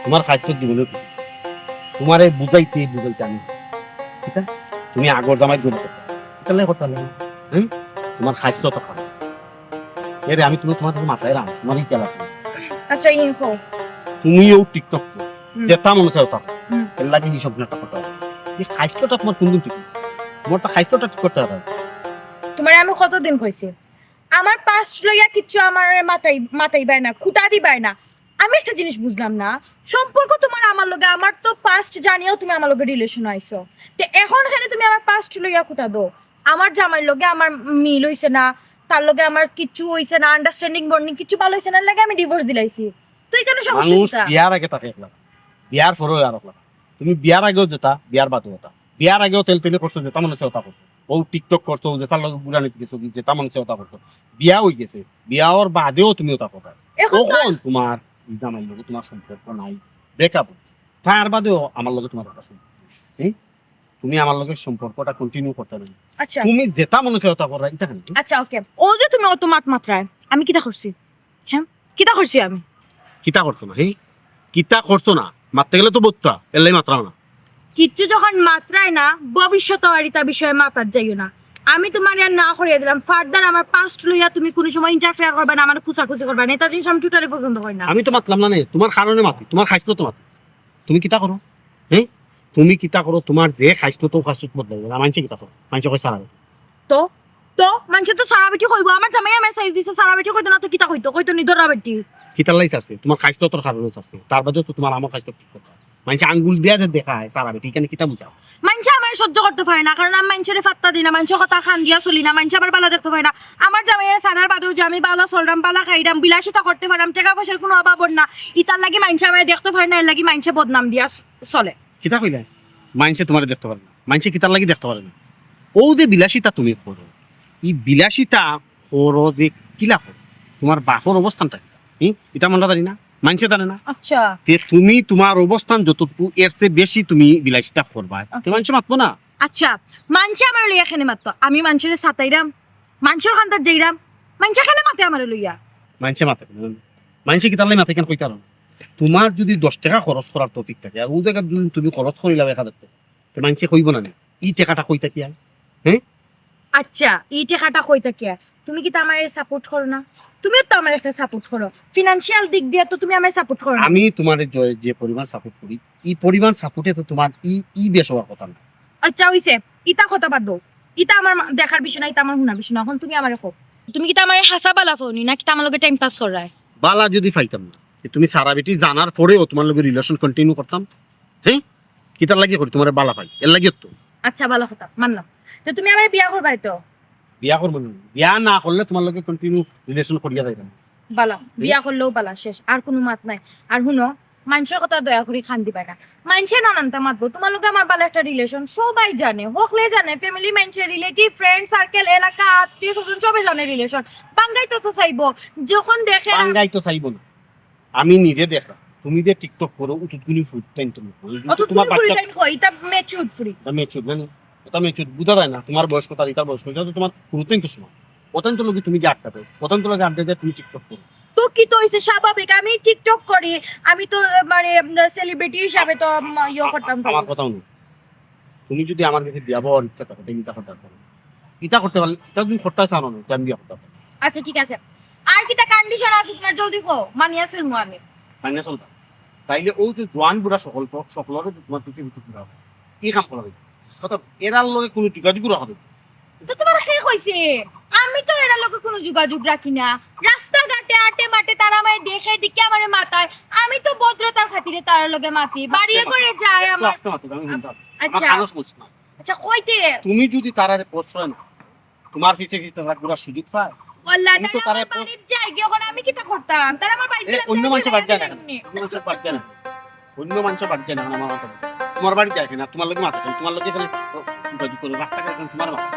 তোমার খাইছো জীবনে তোমার বুঝাইতে বুঝাইতে আমি ঠিক আছে তুমি আগর জামাই গেলে তাহলে কথা নেই হ্যাঁ তোমার খাইছো তো খাও এর আমি তুমি তোমার মাথায় রাম তোমার কি আছে আচ্ছা ইনফো তুমিও টিকটক যেটা মনে চাও তা এর লাগি সব নাটক করতে হবে এই খাইছোটা তোমার কোন দিন ঠিক তোমার তো খাইছোটা ঠিক করতে হবে তোমার আমি কতদিন কইছি আমার পাস্ট লইয়া কিচ্ছু আমার মাথায় মাথায় বায় না খুঁটা দিবাই না আমি একটা জিনিস বুঝলাম না সম্পর্ক তোমার আমার লগে আমার তো পাস্ট জানিও তুমি আমার লগে রিলেশন আইছো তো এখন এখানে তুমি আমার পাস্ট লইয়া খুঁটা দাও আমার জামাইর লগে আমার মিল হইছে না তার লগে আমার কিচ্ছু হইছে না আন্ডারস্ট্যান্ডিং বন্ডিং কিচ্ছু ভালো হইছে না লাগে আমি ডিভোর্স দিলাইছি তুই কেন সমস্যা মানুষ কিটা বিয়ার আগে তাকে একলা বিয়ার পরেও আর একলা তুমি বিয়ার আগেও যেটা বিয়ার বাদও যেটা বিয়ার আগেও তেল তেলে করছো যেটা মনে হচ্ছে ওটা করছো ও টিকটক করছো যে তার লগে বুড়া নিতে গেছো যেটা মনে হচ্ছে ওটা করছো বিয়া হয়ে গেছে বিয়ার বাদেও তুমি ওটা করো এখন তো তখন তোমার জামাইর লগে তোমার সম্পর্ক নাই ব্রেকআপ তার বাদেও আমার লগে তোমার একটা সম্পর্ক হ্যাঁ তুমি আমার লগে সম্পর্কটা কন্টিনিউ করতে পারবে আচ্ছা তুমি যেটা মনে হচ্ছে ওটা করো এটা কেন আচ্ছা ওকে ও যে তুমি অত মাত্রায় আমি কিটা করছি হ্যাঁ কিটা করছি আমি কিতা করছো না হ্যাঁ কিতা করছো না মারতে গেলে তো বত্তা এলাই মাত্রাও না কিচ্ছু যখন মাত্রায় না ভবিষ্যৎ আরিতা বিষয়ে মাত্রার যাইও না আমি তোমার আর না করিয়ে দিলাম ফার্দার আমার পাস্ট লইয়া তুমি কোনো সময় ইন্টারফেয়ার করবে না আমার খুচাখুচি করবে না এটা জিনিস আমি টোটালি পছন্দ করি না আমি তো মাতলাম না তোমার কারণে মাতি তোমার খাইছো তো মাতি তুমি কিতা করো হ্যাঁ তুমি কিতা করো তোমার যে খাইছো তো খাইছো বদলাই মানছে কিতা করো মানছে কই সারা তো তো মানুষ তো সারা বেটি কইব আমার জামাই আমার সাইড দিছে সারা বেটি কইতো না তো কিতা কইতো নিদরা বেটি কিতার লাই আছে তোমার খাইছো তোর কারণে আছে তার বাদে তো তোমার আমার খাইছো ঠিক কথা মানছে আঙ্গুল দিয়া যে দেখায় সারা বেটি কেন কিতা বুঝাও মানুষ আমার সহ্য করতে পারে না কারণ আমি মানুষের ফাত্তা দিই না মানুষের কথা খান দিয়া চলি না মানুষ আবার বালা দেখতে পারে না আমার জামাই সারার বাদেও যে আমি বালা চলরাম বালা খাইরাম বিলাসিতা করতে পারাম টাকা পয়সার কোনো অভাব না ইতার লাগি মানুষ আমার দেখতে পারে না এর লাগি মানুষে বদনাম দিয়া চলে কিতা কইলা মানছে তোমার দেখতে পারে না মানছে কিতার লাগি দেখতে পারে না ও যে বিলাসিতা তুমি করো এই বিলাসিতা করো যে কিলা করো তোমার বাপর অবস্থানটা এটা মনে জানি না মানছে জানে না আচ্ছা তে তুমি তোমার অবস্থান যতটুকু এর চেয়ে বেশি তুমি বিলাসিতা করবা তো মানুষ মাতবো না আচ্ছা মানুষে আমার লইয়া এখানে মাত্র আমি মানুষের সাতাইরাম মানুষের খান্দার যাইরাম মানুষ এখানে মাতে আমার লইয়া মানুষে মাথা মানুষে কি তাহলে মাথা কেন কইতে পারো তোমার যদি 10 টাকা খরচ করার টপিক থাকে আর ও জায়গা যদি তুমি খরচ করিলা 1000 টাকা তো মানুষে কইব না এই টাকাটা কইতা কি হ্যাঁ আচ্ছা এই টাকাটা কই থাকে তুমি কি তো আমার সাপোর্ট করো না তুমিও তো আমার একটা সাপোর্ট করো ফিনান্সিয়াল দিক দিয়ে তো তুমি আমার সাপোর্ট করো না আমি তোমার যে পরিমাণ সাপোর্ট করি এই পরিমাণ সাপোর্টে তো তোমার ই বেশ হওয়ার কথা না আচ্ছা হইছে ইতা কথা বাদ দাও ইতা আমার দেখার বিষয় না ইতা আমার শোনার বিষয় না এখন তুমি আমার দেখো তুমি কি তো আমার হাসা বালা ফোনি না কি আমার লগে টাইম পাস করায় বালা যদি পাইতাম না তুমি সারা বেটি জানার পরেও তোমার লগে রিলেশন কন্টিনিউ করতাম হ্যাঁ কিতার লাগি করি তোমার বালা পাই এর লাগি তো আচ্ছা ভালো কথা মানলাম তো তুমি আমার বিয়া করবাই তো বিয়া করবো না বিয়া না করলে তোমার লগে কন্টিনিউ রিলেশন করিয়া যাইতাম বালা বিয়া করলেও বালা শেষ আর কোনো মাত নাই আর শুনো মানুষের কথা দয়া করে খান দিবা না মানুষের নানানটা মাতবো তোমার লোক আমার ভালো একটা রিলেশন সবাই জানে হকলে জানে ফ্যামিলি মানুষের রিলেটিভ ফ্রেন্ড সার্কেল এলাকা আত্মীয় স্বজন সবাই জানে রিলেশন বাঙ্গাই তো চাইবো যখন দেখে বাঙ্গাই তো চাইবো না আমি নিজে দেখলাম তুমি যে টিকটক করো উতুতগুলি ফুড টাইম তুমি তোমার বাচ্চা এটা ম্যাচিউরড ফ্রি মেচুর না ওটা মেচুর বুঝা যায় না তোমার বয়স্ক তার ইতার বয়স্ক এটা তো তোমার পুরোটাই তো সময় অত্যন্ত লোকে তুমি যে আটকাবে অত্যন্ত লোকে আড্ডা দিয়ে তুমি টিকটক করো তো কি তো হইছে স্বাভাবিক আমি টিকটক করি আমি তো মানে সেলিব্রিটি হিসাবে তো ইয়ে করতাম আমার কথাও নেই তুমি যদি আমার কাছে বিয়া হওয়ার ইচ্ছা থাকে তুমি ইটা করতে পারো ইটা করতে পারলে এটা তুমি করতে চাও না আমি বিয়া করতে পারো আচ্ছা ঠিক আছে আর কিটা কন্ডিশন আছে তোমার জলদি কো মানিয়া ফিরমু আমি মাইনে চলতা তাইলে ও যে জোয়ান বুড়া সকলরে তোমার পিছিয়ে পিছিয়ে ঘুরা হবে কি কাম করা হবে কথা এরার লগে কোনো যোগাযোগ হবে তো তোমার হে কইছে আমি তো এর লগে কোনো যোগাযোগ রাখি না রাস্তাঘাটে আটে মাঠে তারা আমায় দেখে দিকে আমারে মাথায় আমি তো ভদ্রতার খাতিরে তার লগে মাতি বাড়িয়ে করে যায় আমার আসতে মাত্র আমি শুনতে আচ্ছা মানুষ বলছি না আচ্ছা কইতে তুমি যদি তারারে প্রশ্রয় না তোমার পিছিয়ে পিছিয়ে তারা ঘুরার সুযোগ পায় ওয়াল্লাহ তুমি তো তারা তারে বাড়ির যাই গিয়ে ওখানে আমি কিটা করতাম তারা আমার বাড়িতে অন্য মানুষের বাড়ি যায় না অন্য মানুষের বাড়ি যায় না অন্য মানুষের বাড়ি যায় না আমার কথা তোমার বাড়ি যায় না তোমার লোকে মাথা তোমার লোকে এখানে যোগাযোগ করো রাস্তাঘাটে তোমার মাথা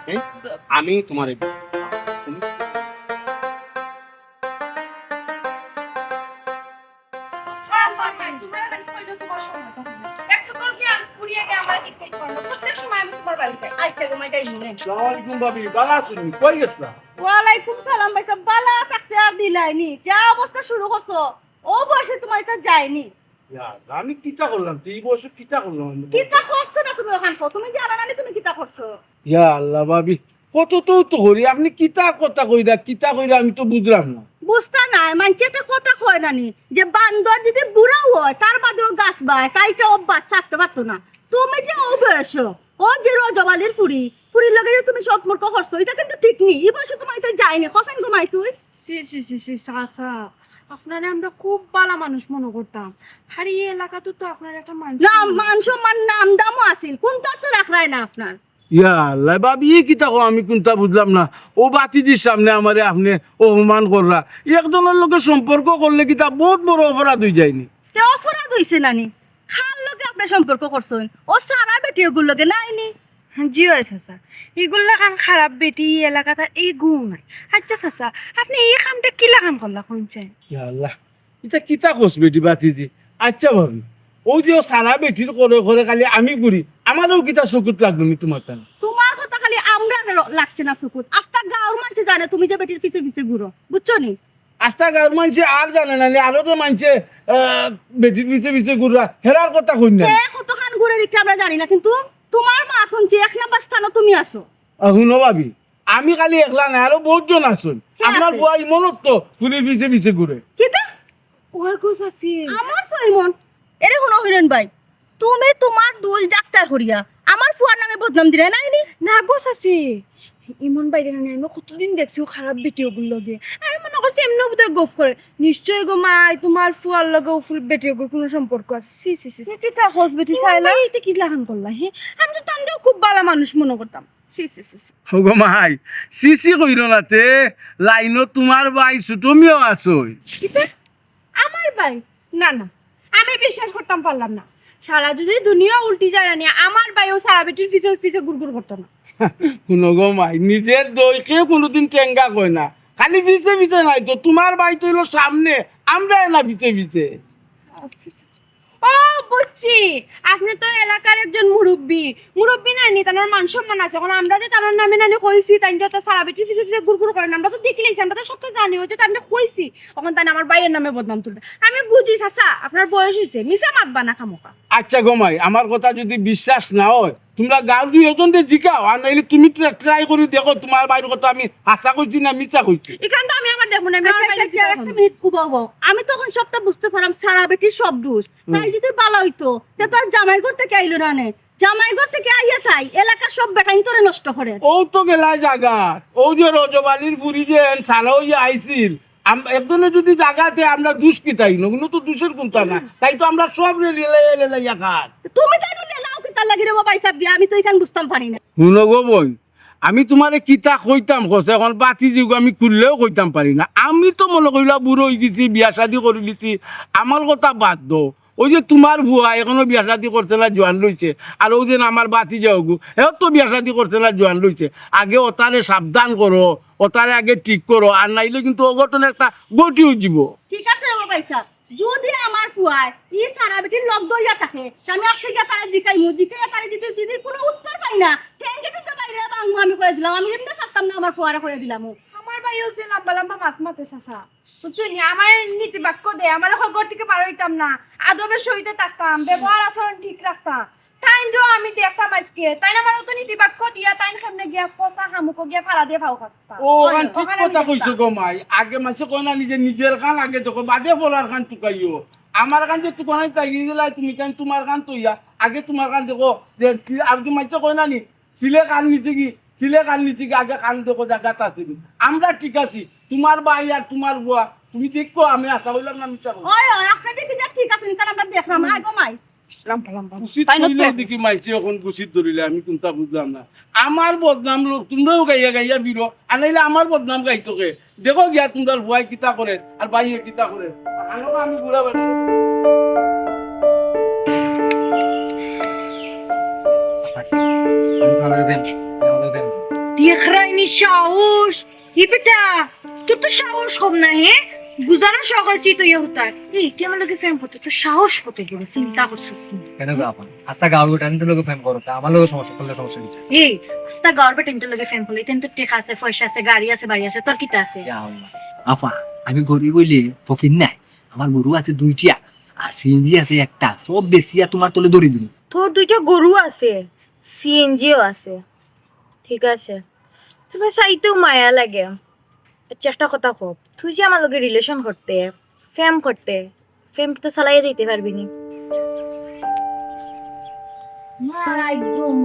হ্যাঁ আমি তোমার ওয়ালাইকুম সালাম ভাই বালা থাকতে আর দিলাইনি যা অবস্থা শুরু করছো ও বয়সে তোমার এটা যায়নি আমি কিতা করলাম এই বয়সে কিতা করলাম কিতা করছো না তুমি ওখান তুমি জানা না তুমি কিতা করছো? ইয়া আল্লাহ ভাবি কত তো করি আপনি কিতা কথা কইরা আমি তো বুঝলাম না। বুঝতা নাই মানছে একটা কথা কয় নানি যে বান্দর যদি বুড়া হয় তার বাদেও গাছ বায় তাইটা অভ্যাস ছাড়তে পারতো না। তুমি যে ও বয়স ও যে রজবালির ফুরির লগে যে তুমি সম্পর্ক করছো এটা কিন্তু ঠিক নেই। এই বয়সে তোমার এটা যায়নি খসেন ঘুমাই তুই। সি চাচা আপনারা আমরা খুব ভালো মানুষ মনে করতাম, আর এই এলাকাতে তো আপনার একটা মানুষ না মান সম্মান নাম দামও আছিল কোনটা তো রাখরাই না আপনার। ইয়া আল্লাহ ভাবি কিতা কো আমি কোনটা বুঝলাম না। ও বাতিজির সামনে আমারে আপনি অপমান কররা একজনের লোকের সম্পর্ক করলে কিতা বহুত বড় অপরাধ হয়ে যায়নি। কে অপরাধ হইছে নানি খাল লগে আপনি সম্পর্ক করছেন ও সারা বেটি ওগুলো লগে নাইনি। জি হয়েছে স্যার, এগুলো কাম খারাপ বেটি এই এলাকাটা এই গুণ নাই। আচ্ছা চাচা আপনি এই কামটা কিলা কাম করলা শুনছেন? ইয়া আল্লাহ এটা কিতা কোস বেটি বাতিজি। আচ্ছা ভাবি ওই যে ও সারা বেটির করে খালি আমি করি আমারও কিতা চকুত লাগলো নি তোমার কানে? তোমার কথা খালি আমরা লাগছে না সুকুত আস্তা গাঁর মানুষ জানে তুমি যে বেটির পিছে পিছে ঘুরো বুঝছো নি। আস্তা গাঁর মানুষে আর জানে না আরো তো মানুষে বেটির পিছে ঘুরা হেরার কথা কই না। কতখান ঘুরে দিকে আমরা জানি না কিন্তু তোমার মা এখন যে 1 নাম্বার স্থানে তুমি আসো। শুনো ভাবি আমি খালি একলা না আরো বহুত জন আছেন। কে আপনার আছে? বুয়া ইমনত তো ফুলির পিছে ঘুরে। কিতা ওই গোছ আছে আমার ফইমন এরে হলো হিরেন ভাই তুমি তোমার দোষ ডাক্তার করিয়া আমার ফুয়ার নামে বদনাম দিলে নাইনি। না গোছ আছে ইমন বাইরে না আমি কতদিন দেখছি ও খারাপ বেটি ওগুলো লগে। আমি মনে করছি এমনি বোধহয় গফ করে, নিশ্চয়ই গো মাই তোমার ফুয়ার লগে ও ফুল বেটি ওগুলো কোনো সম্পর্ক আছে। সি সি সি কিতা হোস বেটি ইমন চাইলা ভাই এটা কি লাগান করলা? হ্যাঁ আমি তো তান্ডেও খুব ভালো মানুষ মনে করতাম। সি সি সি সি। গো মাই সিসি কইর নাতে লাইনত তোমার ভাই সুটমিও আছই। কিতা আমার ভাই? না না আমি বিশ্বাস করতাম পারলাম না। সারা যদি দুনিয়া উল্টি যায় না আমার ভাইও সারা বেটির পিছে পিছে গুড়গুড় করতো না। শুনো গো মাই নিজের দইকে কোনোদিন টেঙ্গা কয় না খালি পিছে নাই তো তোমার ভাই তো হলো সামনে আমরা না পিছে। ও বুঝছি আপনি তো এলাকার একজন মুরব্বী নাইনি তার মান সম্মান আছে। এখন আমরা যে তার নামে নানি কইছি তাই যে তো সারা বেটির পিছে পিছে গুড়গুড় করেন আমরা তো দেখলেইছি, আমরা তো সব তো জানি ওই যে আমরা কইছি এখন তাই আমার ভাইয়ের নামে বদনাম তুলবে। আমি বুঝি চাচা আপনার বয়স হয়েছে মিছা মাতবা না খামোকা। আচ্ছা গো মাই আমার কথা যদি বিশ্বাস না হয় তোমরা গাঁর দুই এজনকে জিকাও আর নাইলে তুমি ট্রাই করে দেখো তোমার ভাইয়ের কথা আমি আশা করছি না মিছা কইছি। এখান তো আমি আমার দেখবো না, আমি আমার বাইরে আচ্ছা, একটা মিনিট কুবাবো আমি তখন সবটা বুঝতে পারলাম সারা বেটির সব দোষ। তাই যদি ভালো হইতো তে তো আর জামাইর ঘর থেকে আইলো না নে জামাইর ঘর থেকে আইয়া তাই এলাকার সব বেটাইন তোরে নষ্ট করে। ও তো গেলা জায়গা ও যে রজবালির পুরি যে সারা হইয়া আইছিল একজনে যদি জায়গাতে আমরা দুষ কি তাই না তো দুষের কোনটা না তাই তো আমরা সব লেলাইয়া খাট। তুমি তাই বলে লাও কি তার লাগি রে বাবা হিসাব দিয়ে আমি তো এখান বুঝতাম পারি না। শুনো গো বোন আমি তোমারে কিতা কইতাম কছে এখন বাতি যুগ আমি খুললেও কইতাম পারি না। আমি তো মনে করিলা বুড়ো হয়ে গেছি বিয়া শাদি করে লিছি আমার কথা বাদ দো। ওই যে তোমার ভুয়া এখনো বিয়া শাদি করছে না জোয়ান লইছে আর ওই যে আমার বাতি যাওগু এও তো বিয়া শাদি করছে না জোয়ান লইছে। আগে ওতারে সাবধান করো ওতারে আগে ঠিক করো আর নাইলে কিন্তু অঘটন একটা গটিও যাব। ঠিক আছে রে বাবা হিসাব যদি আমার ফুয়ায় ই সারা বেটির লগ দইয়া থাকে আমি আজকে গিয়া তারা জিকাইয়া তারা যদি কোনো উত্তর পাই না ঠেঙ্গে ঠুঙ্গে বাইরে বাংমু আমি কয়ে দিলাম আমি এমনি ছাড়তাম না আমার ফুয়ারে কয়ে দিলাম। আমার ভাইও যে লম্বা লম্বা মাত মাতে চাচা বুঝছনি আমার নীতি বাক্য দে আমার ঘর থেকে পার হইতাম না, আদবের সহিত থাকতাম, ব্যবহার আচরণ ঠিক রাখতাম। তাইনরও আমি দেখতাম আজকে তাই আমার তো নীতি বাক্য দিয়া তাইন সামনে গিয়া ফসা হামুকো গিয়া ফালা দিয়ে ভাও খাতাম। ও গান ঠিক কথা কইছো গো মাই আগে মাসে কয় না নিজের কান আগে দেখো বাদে ফলার কান টুকাইও আমার কান যে টুকানাই তাই দিলাই তুমি কেন তোমার কান তৈয়া আগে তোমার কান দেখো যে আগে মাসে কয় না নি ছিলে কান নিছে কি আগে কান দেখো জায়গাত আছে আমরা ঠিক আছি তোমার ভাই আর তোমার বুয়া তুমি দেখো আমি আশা হইলাম না মিছা বলবো। ওই ওই আপনাদের কি যা ঠিক আছে কারণ আমরা দেখলাম আই গো মাই গুছিত ধরিলে দেখি মাইছে এখন গুছিত ধরিলে আমি কোনটা বুঝলাম না। আমার বদনাম লোক তোমরাও গাইয়া বিরো আর নাইলে আমার বদনাম গাইতোকে দেখো গিয়া তোমরা ভয় কিতা করে আর বাইয়ে কিতা করে আমি বুড়া বেড়া দেখরাইনি সাহস হি বেটা তোর তো সাহস কম না হে গুজানো সহজই তো ইয়ে হতার এই তুই আমার লোকে ফ্রেম করতে তো সাহস কত গেল চিন্তা করছিস কেন গো আপন আস্তা গাঁও টানি তো লোকে ফেম করো তা আমার লোক সমস্যা করলে সমস্যা কি এই আস্তা গর্বে টেন্টের লোকে ফ্রেম করলে তেন তো টেকা আছে পয়সা আছে গাড়ি আছে বাড়ি আছে তোর কিটা আছে? আফা আমি গরিব হইলে ফকির নাই আমার গরু আছে 2টা আর সিএনজি আছে একটা, সব বেশি আর তোমার তলে দড়ি দিন। তোর দুইটা গরু আছে, সিএনজিও আছে, ঠিক আছে। তোমার চাইতেও মায়া লাগে। আচ্ছা একটা কথা কব, তুই যে আমার লগে রিলেশন করতে, ফেম করতে, ফেমটা তো চালাইয়া যাইতে পারবি নি? না একদম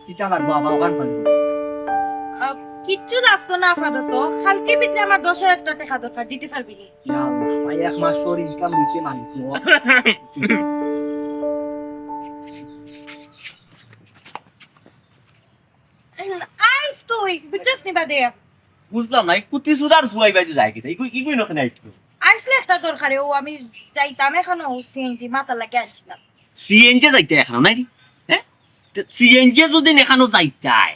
কিতা লাগবো আমার ওখান পাইব? কিচ্ছু লাগতো না আপাতত, কালকে ভিতরে আমার 10,000 টাকা দরকার, দিতে পারবি নি? ইয়া আল্লাহ, ভাই এক মাস তোর ইনকাম দিছে মালিক। আইস তুই বুঝছিস নি বাদে, বুঝলাম না, এই কুতি সুদার ফুয়াই বাইতে যায় কিতা ইগুই নখানে আইছিল। আইসলে একটা দরকারে ও আমি যাইতাম এখনো সিএনজি মাথা লাগে আনছিলাম। সিএনজি যাইতে এখানো নাই রে, হ্যাঁ? সিএনজি যদি এখানো যাইতাই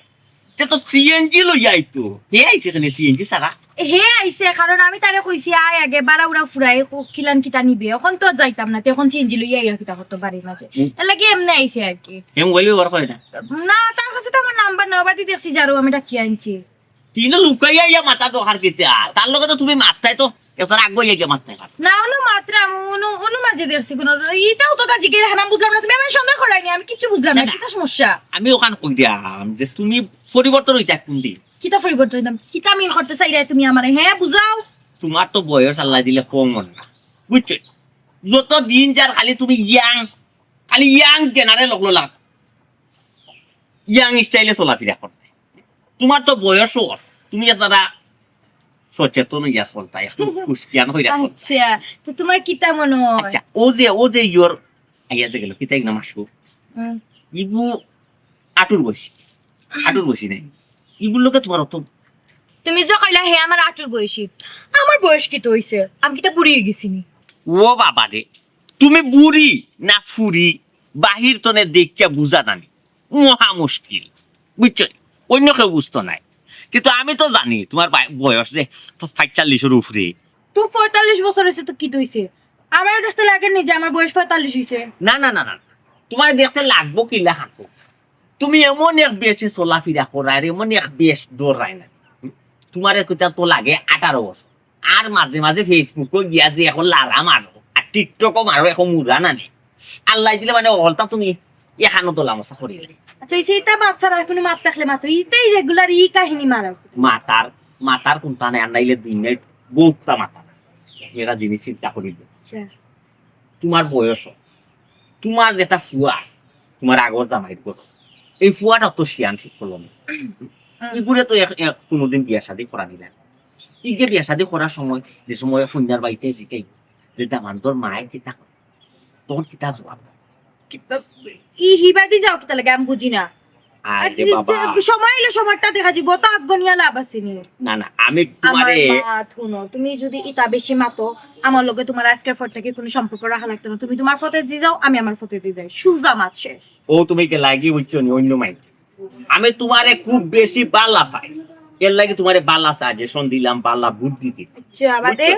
তে তো সিএনজি লই আইতো। হে আইছে এখানে সিএনজি সারা। হে আইছে কারণ আমি তারে কইছি আয় আগে বাড়া উড়া ফুরাই কিলান কিতা নিবে, এখন তো আর যাইতাম না, তখন সিএনজি লইয়া ইয়া কিতা করতে পারি মাঝে, এর লাগি এমনি আইছে আর কি। হে মোবাইল ব্যবহার করে না। না তার কাছে তো আমার নাম্বার নাও, বাদি দেখছি যারও আমি ডাকি আনছি। তিন লুকাইয়া ইয়া মাথা দোকার কিতা তার লগে তো তুমি মারতাই তো এছাড়া আগ বইয়া গিয়া মারতাই পার। না হলো মাত্র অনু মাঝে দেখছি কোন ইটাও তো তা জিজ্ঞে না বুঝলাম না, তুমি আমার সন্দেহ করাইনি, আমি কিচ্ছু বুঝলাম না, না, না। কিতা সমস্যা? আমি ওখান কই দিয়াম যে তুমি পরিবর্তন হইতা কোন দিন। কিতা পরিবর্তন হইতাম, কিতা মিল করতে চাইরাই তুমি আমারে, হ্যাঁ বুঝাও। তোমার তো বয়স আল্লাহ দিলে কম মনে না, বুঝছো? যত দিন যার খালি তুমি খালি ইয়াং জেনারে লগলো লাগ ইয়াং স্টাইলে চলাফেরা করতে। তোমার তো বয়সও তুমি যারা সচেতন ইয়া চলতা একটু খুশকিয়ান হইয়া চলতা। আচ্ছা তো তোমার কিতা মনে হয়? আচ্ছা ও যে ইয়োর আইয়া যে গেল কিতা একদম আসু ইগু আটুর বসি নাই ইগুর লোকে তোমার অত। তুমি যে কইলা হে আমার 8 বয়সী, আমার বয়স কি তো হইছে? আমি কিতা বুড়ি হয়ে গেছি নি? ও বাবা রে, তুমি বুড়ি না ফুরি বাহির তনে দেখিয়া বুঝা নানি মহা মুশকিল, বুঝছো? অন্য কেউ বুঝতো নাই, কিন্তু আমি তো জানি তোমার বয়স যে 45-এর উপরে। তুই 45 বছর হইছে তো কি তো হইছে? আমার দেখতে লাগে নি যে আমার বয়স 45 হইছে? না না না না, তোমার দেখতে লাগবো কি লাগান তুমি এমন এক বেশে চলাফেরা করার এমন এক বেশ দৌড়ায় না। তোমার একটা তো লাগে 18 বছর, আর মাঝে মাঝে ফেসবুকও গিয়া যে এখন লারা মারো আর টিকটকও মারো, এখন মুরা নানি আল্লাহ দিলে মানে অলটা তুমি এখানো তো লামসা করিলে। আচ্ছা এই সেটা বাচ্চারা এখন মাত থাকলে মাত্র ইতেই রেগুলার ই কাহিনী মারা। মাতার কোনটা নেই আনাইলে দিনে বহুটা মাথা আছে, এরা জিনিস চিন্তা করিল। আচ্ছা তোমার বয়স, তোমার যেটা ফুয়া আছে তোমার আগর জামাইর গরু, এই ফুয়াটা তো শিয়ান ঠিক করলো না। ইগুরে তো কোনোদিন বিয়া শাদী করা নিলেন, ইগে বিয়া শাদী করার সময় যে সময় ফন্যার বাড়িতে জিকাই যে দামান্তর মায়ের কিতা করে তখন কিতা জবাব ই হিবাদি যাও কি লাগে আমি বুঝি না। আর আর যে বাবা সময় এলে সময়টা দেখা যাবো তো আধগনিয়া লাভ আছে নি। না না আমি আমার তোমারে মা শুনো, তুমি যদি ইতা বেশি মাতো আমার লগে তোমার আজকের ফট থেকে কোনো সম্পর্ক রাখা লাগতো না, তুমি তোমার ফতে দিয়ে যাও আমি আমার ফতে দিয়ে যাই, সুজা মাত শেষ। ও তুমি কে লাগি বুঝছো নি অন্য মাইন্ড। আমি তোমারে খুব বেশি বালা পাই, এর লাগি তোমারে বালা সাজেশন দিলাম, বালা বুদ্ধি দিলাম। আচ্ছা বাদে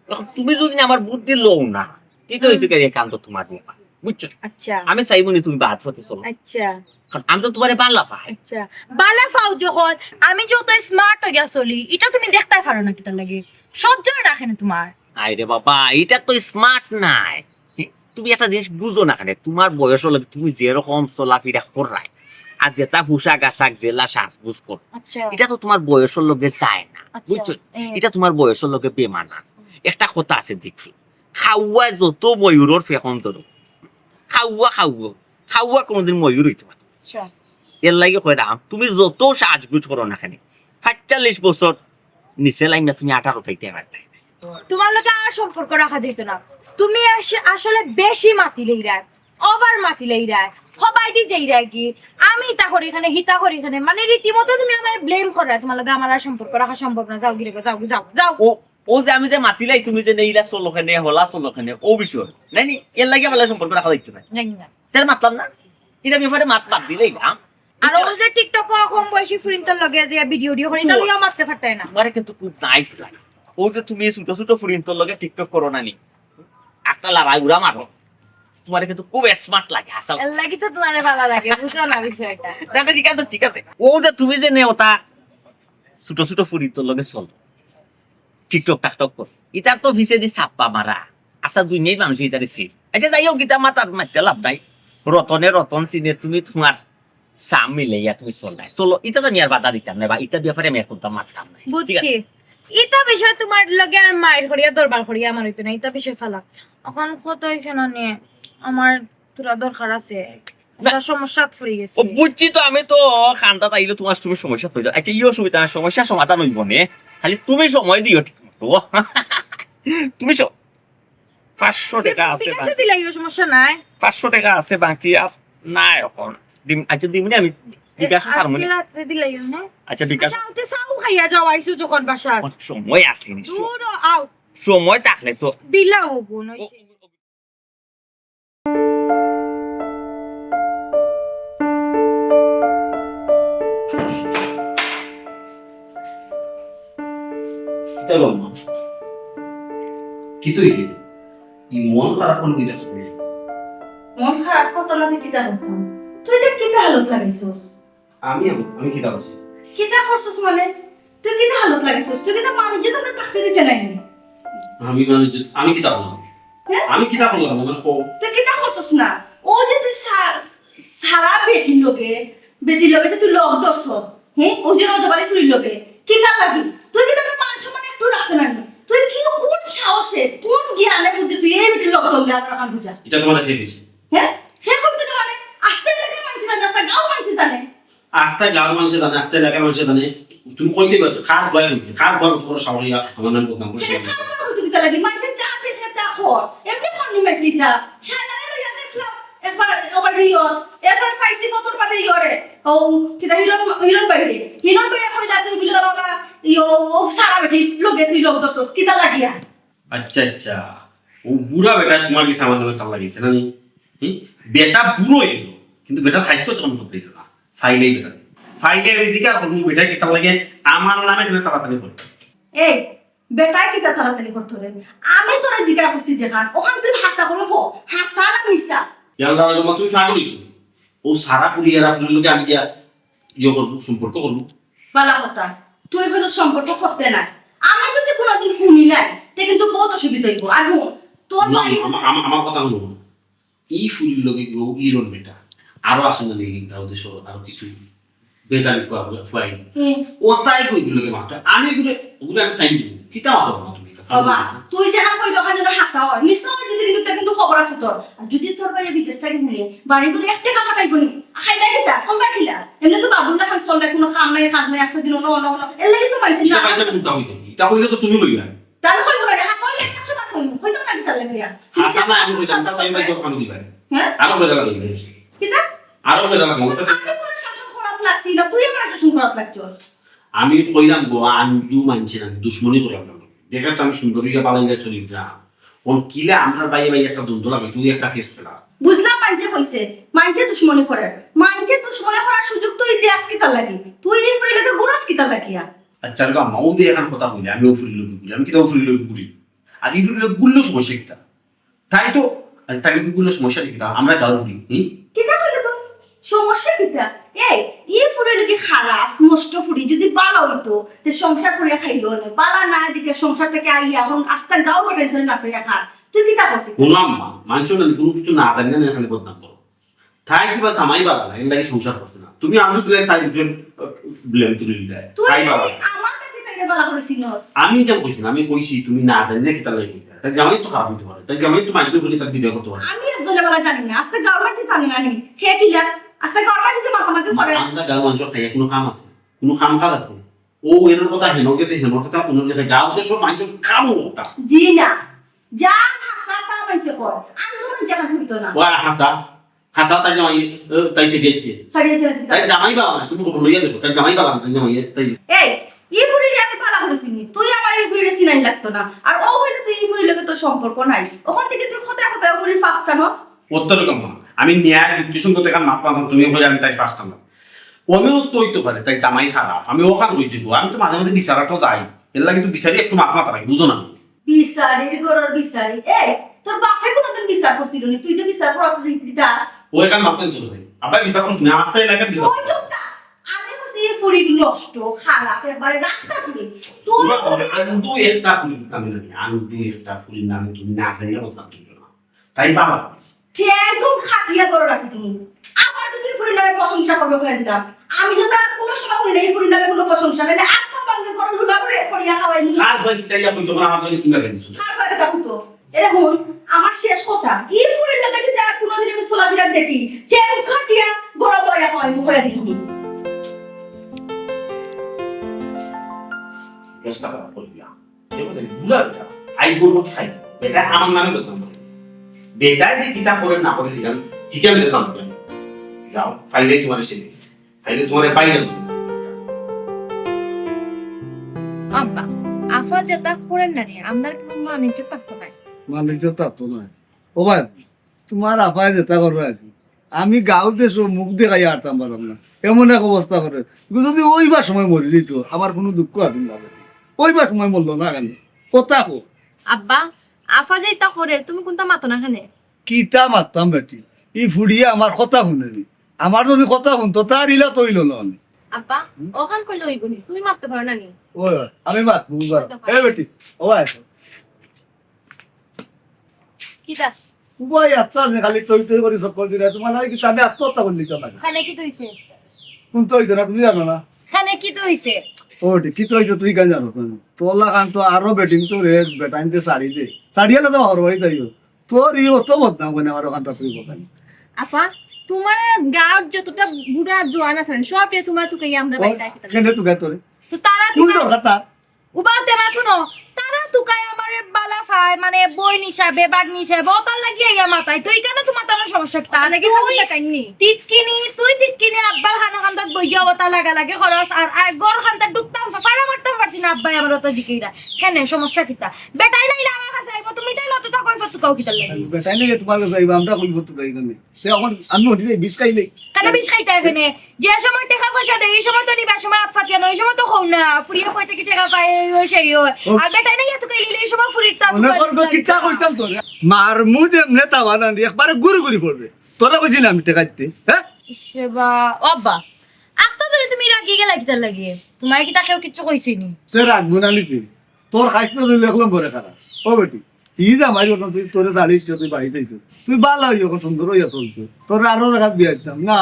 এখন তুমি যদি আমার বুদ্ধি লও না ঠিক হয়েছে কে কান্ত তোমার নিয়ে বুঝছো? আচ্ছা আমি চাইবো নি তুমি বাদ ফতে চলো, আচ্ছা কারণ আমি তো তোমারে বালা পাই। আচ্ছা বালা ফাও যখন আমি যত স্মার্ট হয়ে গিয়া চলি এটা তুমি দেখতে পারো না কিটা লাগে, সহ্য রাখে না তোমার। আরে বাবা এটা তো স্মার্ট নাই, তুমি একটা জিনিস বুঝো না কেন, তোমার বয়স হলে তুমি যেরকম চলাফেরা করাই আর যেটা পোশাক আশাক জেলা সাজগুজ কর আচ্ছা এটা তো তোমার বয়সের লোকে যায় না, আচ্ছা, বুঝছো? হ্যাঁ। এটা তোমার বয়সের লোকে বেমানা। একটা কথা আছে দেখি, খাওয়া যত ময়ূরের ফেকন ধরো খাওয়া কোনোদিন ময়ূর হইতে পারে। আচ্ছা এর লাগে কয়টা তুমি যত সাজগুজ করো না কেন 45 বছর নিচে লাইন না তুমি 18 থাকতে পারতে। তোমার লগে আর সম্পর্ক রাখা যেত না, তুমি আসলে বেশি মাতি লইরায়, ওভার মাতি লইরায়, সবাই দি যাইরায় কি আমি তা করি এখানে হিতা করি এখানে, মানে রীতিমতো তুমি আমার ব্লেম করা, তোমার লগে আমার আর সম্পর্ক রাখা সম্ভব না, যাও গিরে যাও যাও যাও। ও যে আমি যে মাতিলাই তুমি যে নেইলা চলোখানে হলা চলোখানে ও বিষয় নাই নি, এর লাগে আমার সম্পর্ক রাখা যাইতে না, জানি না। তার মাতলাম না এটা ব্যাপারে বাদ দিলেই না। আর ও যে টিকটক কম বয়সী ফ্রিন্টার লগে যে ভিডিও করে তাহলেও মারতে পারতে না। তোমারে কিন্তু খুব নাইস লাগে ও যে তুমি ছোট ছোট ফ্রিন্তর লগে টিকটক করো না নি একটা লড়াই উড়া মারো, তোমারে কিন্তু খুব স্মার্ট লাগে আসল। এর লাগি তো তোমার ভালো লাগে, বুঝো না বিষয়টা। না ঠিক আছে ও যে তুমি যে নে ওটা ছোট ছোট ফ্রিন্তর লগে চল টিকটক টাকটক কর ইতার তো ভিসে দি ছাপ্পা মারা আচ্ছা দুই নেই মানুষ ইতারে ছিল আচ্ছা যাই হোক ইতা মাতার মারতে লাভ নাই রতন চিনে তুমি তোমার সাম মিলাইয়া তুমি চলাই চলো ইটা তো আমি আর বাধা দিতাম না বা ইটা ব্যাপারে আমি আর কোনটা মারতাম না ঠিক আছে বুঝছি এটা বিষয় তোমার লগে আর মায়ের করিয়া দরবার করিয়া আমার হইতো না এটা বিষয় ফালা এখন কত হয়েছে না নিয়ে আমার তোরা দরকার আছে একটা সমস্যা ফুরে গেছে ও বুঝছি তো আমি তো খান্দা তাইলে তোমার তুমি সমস্যা হয়ে যাবে আচ্ছা ইও সুবিধা না সমস্যা সমাধান হইব নে খালি তুমি সময় দিও ঠিক মতো তুমি 500 টাকা আছে ঠিক আছে দিলাই সমস্যা নাই 500 টাকা আছে বাকি আর নাই এখন আচ্ছা দিমনি আমি বিকাশ সারমনি আজকে রাত্রে দিলাই হ্যাঁ আচ্ছা বিকাশ চাউতে চাউ খাইয়া যাও আইছো যখন বাসা সময় আছে নিশ্চয় দূর আও সময় থাকলে তো দিলাও গুণ হইছে চলো মা কি তুই ই মন খারাপ কোন কি যাচ্ছে মন খারাপ করতো না তুই কিতা করতাম তুই দেখ কিতা হালত লাগাইছস আমি কি করছি কিতা করছস মানে তুই কিতা হালত লাগাইছস তুই কিতা মানুষ যে তোমরা থাকতে দিতে নাই আমি কি করলাম হ্যাঁ? আমি কি করলাম মানে তুই কিতা করছস না ও যে তুই সারা বেটির লগে যে তুই লগ ধরছস হ্যাঁ ও যে রজবাড়ি ফুরির লগে কিতা লাগি তুই কিতা মান সম্মান একটু রাখতে নানি তুই কি কোন সাহসে কোন জ্ঞানে বুদ্ধি তুই এই বেটির লগ ধরলি আর রাখান বুঝা এটা তোমার খেয়ে গেছে হ্যাঁ সে কত মানে আসতে লাগে মানছি জানে আসতে গাও মানছি জানে আস্তে গাঁর মানুষে জানে আস্তে এলাকার মানুষে জানে তুমি কইতে পারো খারাপ ভয় খারাপ ভয় তোমার সামরিয়া আমার নাম বদনাম করে সেটা খারাপ হইতে কিতা লাগি মানছি যা দেখে তা কর এমনি ফোন মেটিটা সাধারণ লইয়া গেছলাম একবার ওবার ইয়র এরপর ফাইসি ফটোর বাদে ইয়রে ও কিতা হিরণ বাইরে কইলা তুই বিলরা না ইয়ো ও সারা বেটি লগে তুই লগ দছস কিতা লাগিয়া আচ্ছা ও বুড়া বেটা তোমার কি সামান নামে তার লাগিয়েছে না নি বেটা বুড়োই হলো কিন্তু বেটা খাইছ তো তখন করতে না ফাইলে ওই দিকে আর বেটা কি তার লাগে আমার নামে কেন তাড়াতাড়ি করে এই বেটা কিতা তাড়াতাড়ি করতে রে আমি তোরা জিজ্ঞাসা করছি যেখান ওখান তুই হাসা করে হো হাসা না মিছা ইয়াল্লা রাজমা তুমি ফাগল হইছো ও সারা পুরিয়ারা পুরির লোকে আমি গিয়া করবো সম্পর্ক করবো বালা কথা তুই হয়তো সম্পর্ক করতে না আমি যদি কোনোদিন শুনিলাই তে কিন্তু বহুত অসুবিধা হইব আর হুন তোর না বাড়ি আমার কথা হলো এই ফুরির লোকে গো ইরন বেটা আরো আসে না নাকি গাঁও দেশ আরো কিছু বেজারি ফুয়াই ওটাই কই লোকে মাত্র আমি ওগুলো আমি টাইম দিব কিতা মাত্র না তুমি বাবা তুই যেন কই দোকান যেন হাসা হয় মিছা হয় যদি কিন্তু খবর আছে তোর আর যদি তোর বাইরে বিদেশ থেকে শুনে বাড়ি করে এক টাকা ফাটাইব নি খাইলা কিতা সম্বাই দিলা এমনি তো বাবুল না খান চলবে কোনো খাম নাই আসতে দিল না এর লাগি তো পাইছিল না এটা কইলে তো তুমি কইবা তার কই করে হাসা হয় 100 টাকা কই কই তো না কিতা লাগে হাসা না আমি কইতাম তা সাইবা সব কাম দিবা হ্যাঁ আরো বেজার লাগে কিতা আরো বেজার লাগে আমি তোর শাসন করাত লাগছি না তুই আমার শাসন করাত লাগছস আমি কইলাম গো আমি দু মানছি না দুশ্মনী করে আপনার দেখা তো আমি সুন্দর হইয়া পালাইলে চলি যা ওর কিলে আমরা বাইয়ে একটা দ্বন্দ্ব লাগে তুই একটা ফেস পেলা বুঝলাম মানছে কইছে মানছে দুশ্মনী করার সুযোগ তুই দেশ কিতা লাগি তুই এই করে লাগে গুরাস কিতা লাগিয়া আচ্ছা গা মাও দিয়ে এখন কথা বলি আমি ও ফুরি লোক বলি আমি কিতা ও ফুরি লোক বলি আর এই ফুরি লোক গুলো সমস্যা কিতা তাই তো তাই গুলো সমস্যা কিতা আমরা গাল ফুরি কিতা কইলে তো সমস্যা কিতা এই ফুরে লাগি খারাপ নষ্ট ফুরি যদি বালা হইতো তে সংসার করে খাইলো না বালা না দিকে সংসার থেকে আইয়া এখন আস্তা গাও বাড়ি ধরে নাচে খা তুই কিতা কইছিস বললাম মা মানুষ না কোনো কিছু না জানি না এখানে বদনাম করো তাই কিবা জামাই বাবা না এর লাগে সংসার করছে না তুমি আমি দিলে তাই ব্লেম তুলে দিলে তুই তাই বাবা আমার কাছে তাইরে বালা করেছিস আমি যেমন কইছি না আমি কইছি তুমি না জানি না কিতা লাগে কইতা তাই জামাই তো খারাপ হইতে পারে তাই জামাই তো মাইকে বলে তার বিদায় করতে পারে আমি একজনের বালা জানি না আস্তা গাও মাঝে জানি না নি কে কিলা আস্তা গাও মাঝে যে মাখামাখি করে আমরা গাঁও অঞ্চল খাই কোনো কাম আছে কোনো কাম কাজ আছে ও এর কথা হেনকে কোনো জায়গায় গাঁও দেশ মানুষ কাম ওটা জি না যা হাসা তা মানছে কর আন্দোলন জানা হইতো না ওয়া হাসা তাই জামাই তাই সে গেছে সারিয়েছে তাই জামাই বাবা না তুমি খবর লইয়া দেখো তাই জামাই বাবা না তাই জামাই তাই এই ফুরিরে আমি পালা করেছিনি তুই আমার এই ফুরিরে চিনাই লাগতো না আর ও হইলে তুই এই ফুরির লগে তোর সম্পর্ক নাই ওখান থেকে তুই কোথায় ফুরির ফার্স্ট নস উত্তর কম আমি ন্যায় যুক্তিসঙ্গত এখানে মাপ পাতাম তুমি বলে আমি তাই ফার্স্ট আনলাম অমিরত তো হইতে পারে তাই জামাই খারাপ আমি ওখান কইছি গো আমি তো মাঝে মাঝে বিচারাটাও যাই এর লাগে তো বিচারি একটু মাপ মাতা লাগে বুঝো না বিচারির গরর বিচারি তোর বাপে কোনদিন বিচার করছিল নি তুই যে বিচার করা দিতা ও এখানে মাপতেন তো আবার বিচার করছি না আস্তে এলাকার বিচার ওই চুপটা আমি কইছি ফুরি নষ্ট খারাপ এবারে রাস্তা ফুরি তুই আনন্দু একটা ফুল আমি না আনন্দু একটা ফুল নামে তুমি না জানি না কথা তুমি না তাই বাবা একদম খাটিয়া করে রাখি তুমি আমার যদি ফুরি নামে প্রশংসা করবে হয়ে দিলাম আমি যদি আর কোনো সময় বলি না এই ফুরি নামে কোনো প্রশংসা নেই আত্মা বাঙ্গে করে লুলা করে করিয়া খাওয়াই নি আর হয় তাই আপনি যখন আমার লাগে কিনা গেছো খারাপ হয় কথা তো এখন আমার শেষ কথা এই ফুরি নামে যদি আর কোনোদিন আমি সোলাফিরা দেখি কেন খাটিয়া গরম বয়া হয় মুখে দিই চেষ্টা করা করবিয়া দেখো যে বুলা বেটা আই করবো খাই এটা আমার নামে বলতাম বেটাই যে কিতা করে না করে দিলাম হিকাম দিলাম যাও ফাইলে তোমার সেদিন ফাইলে তোমার বাইরে আব্বা আফা যেটা করেন না রে আমদার কোনো মানিজ্য থাকতো না মালিক তা তো নয় ও ভাই তোমার আপায় যেটা করবে আর কি আমি গাঁও দেশো মুখ দেখাই আরতাম পারলাম না এমন এক অবস্থা করে কিন্তু যদি ওইবার সময় মরি দিত আমার কোনো দুঃখ আছে না ওইবার সময় মরলো না কেন কথা কো আব্বা আফা যেটা করে তুমি কোনটা মাতো না কেন কিতা মারতাম বেটি ই ফুড়িয়ে আমার কথা শুনেনি আমার যদি কথা শুনতো তার ইলা তৈল আমি আব্বা ওখান কইলে হইব নি তুমি মারতে পারো না নি ওই আমি মাতবো এ বেটি ও ভাই কিটা উপায় আস্তে আস্তে খালি টই টই করে সব করে দিলে তোমার লাগে কি আমি আত্মহত্যা করলি কেন খানে কি হইছে কোন তো হইতো না তুমি জানো না খানে কি হইছে ওটি কি তো হইতো তুই কেন জানো তোলা কান তো আরো বেটিং তো রে বেটাইনতে শাড়ি দে শাড়ি হলে তো আমার বাড়ি তাইও তোর ই অত বদনাম করে আমার ওখানটা তুই কথা আফা তোমার গাঁর যতটা বুড়া জোয়ান আছে সবটা তোমার তুকে আমরা বাইরে রাখি কেন তুই তোরে তো তারা তুই দরকার তা উবাতে মাথু ন তারা তুকাই আমারে বালা ফায় মানে বই নিসাবে বাগ নিসাবে ওতার লাগিয়ে ইয়া মাথায় তুই কেন তোমার তার সমস্যা তা নাকি সমস্যা কাইনি তুই টিটকিনি আব্বার খানা খান্দাত বইয়া ওতা লাগা লাগে খরচ আর গর খান্তা ডুকতাম ফাড়া মারতাম পারছি না আব্বাই আমার ওতা জিকেইরা কেন সমস্যা কিতা বেটাই লাইলা আমার কাছে আইবো তুমি তাই লত তা কইব তুকাও কিতা লাগি বেটাই নিয়ে তোমার কাছে আইবা আমরা কইব তো গাই গানে সে এখন আমি ওটি বিষ খাইলে কেন বিষ খাইতে এখানে যে সময় টাকা পয়সা দেয় এই সময় তো নিবার সময় হাত ফাটিয়া নয় এই সময় তো খাও না ফুরিয়ে কইতে কি টাকা পায় ওই সেই আর বেটাই নাই এত কইলি এই সময় ফুরির তা মনে করবো কিতা কইতাম তোরে মার মু যেমনে তাওয়া না দিয়ে একবারে গুরু গুরি পড়বে তোরা কইছি না আমি টেকা দিতে হ্যাঁ সেবা অব্বা আখতা ধরে তুমি রাগি গেলা কিতা লাগে তোমার কি তাকেও কিচ্ছু কইছিনি তুই রাখবো না নিতে তোর খাইছ না তুই লেখলাম বরে খারাপ ও বেটি ই যা মারি কথা তুই তোরে শাড়ি তুই বাড়িতে আইছ তুই বালা হইয়া কত সুন্দর হইয়া চলতো তোর আরো জায়গা বিয়া দিতাম না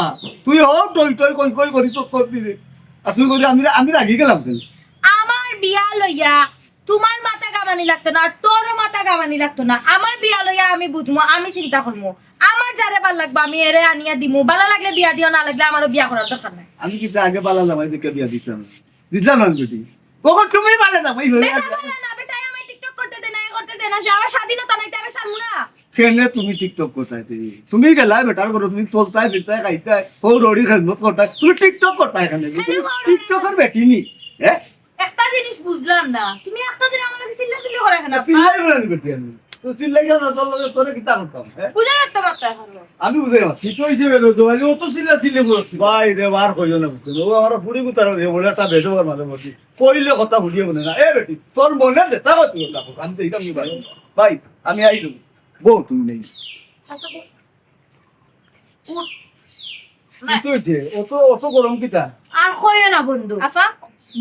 তুই হো টই টই কই কই করি চক্কর দিবি আর তুই করি আমি রাগি গেলাম কেন আমার বিয়া লইয়া তোমার মাথা গামানি লাগতো না আর তোরও মাথা গামানি লাগতো না আমার বিয়া লইয়া আমি বুঝবো আমি চিন্তা করবো আমার যারে ভাল লাগবে আমি এরে আনিয়া দিমু ভালো লাগলে বিয়া দিও না লাগলে আমারও বিয়া করার দরকার নাই আমি কিন্তু আগে বালা জামাই দিকে বিয়া দিতাম দিতাম না বেটি কখন তুমি বালা জামাই হয়ে বেটা ভালো না বেটাই আমি টিকটক করতে দে না এ করতে দে না সে আমার স্বাধীনতা নাই আমি সামু না কেনে তুমি টিকটক করতাই তুমি গেলা বেটার করো তুমি চলতাই ফিরতাই খাইতাই ও রোডি খেজমত করতাই তুমি টিকটক করতাই এখানে টিকটকের বেটি নি হ্যাঁ একটা জিনিস বুঝলাম না তুমি একটা দিন আমার কাছে চিল্লাচিল্লি করে কেন চিল্লাই বলে বেটি আমি তো চিল্লাই কেন তোর লগে তোরে কিতা করতাম হ্যাঁ বুঝা যাচ্ছে মাত্র এখন আমি বুঝাই পারছি কি তো হিসেবে রোজবালি ও তো সিলা সিলে করছি ভাই রে বার কইও না বুঝছো ও আমার পুরি গুতার হয়ে বলে একটা বেটো কর মাঝে বসি কইলে কথা বুঝিয়ে বলে না এ বেটি তোর মনে দে তা তুই কথা বল আমি তো এটা আমি ভাই ভাই আমি আইলু বউ তুমি নেই শাশুড়ি কি তো হইছে অত গরম কিতা আর কইও না বন্ধু আফা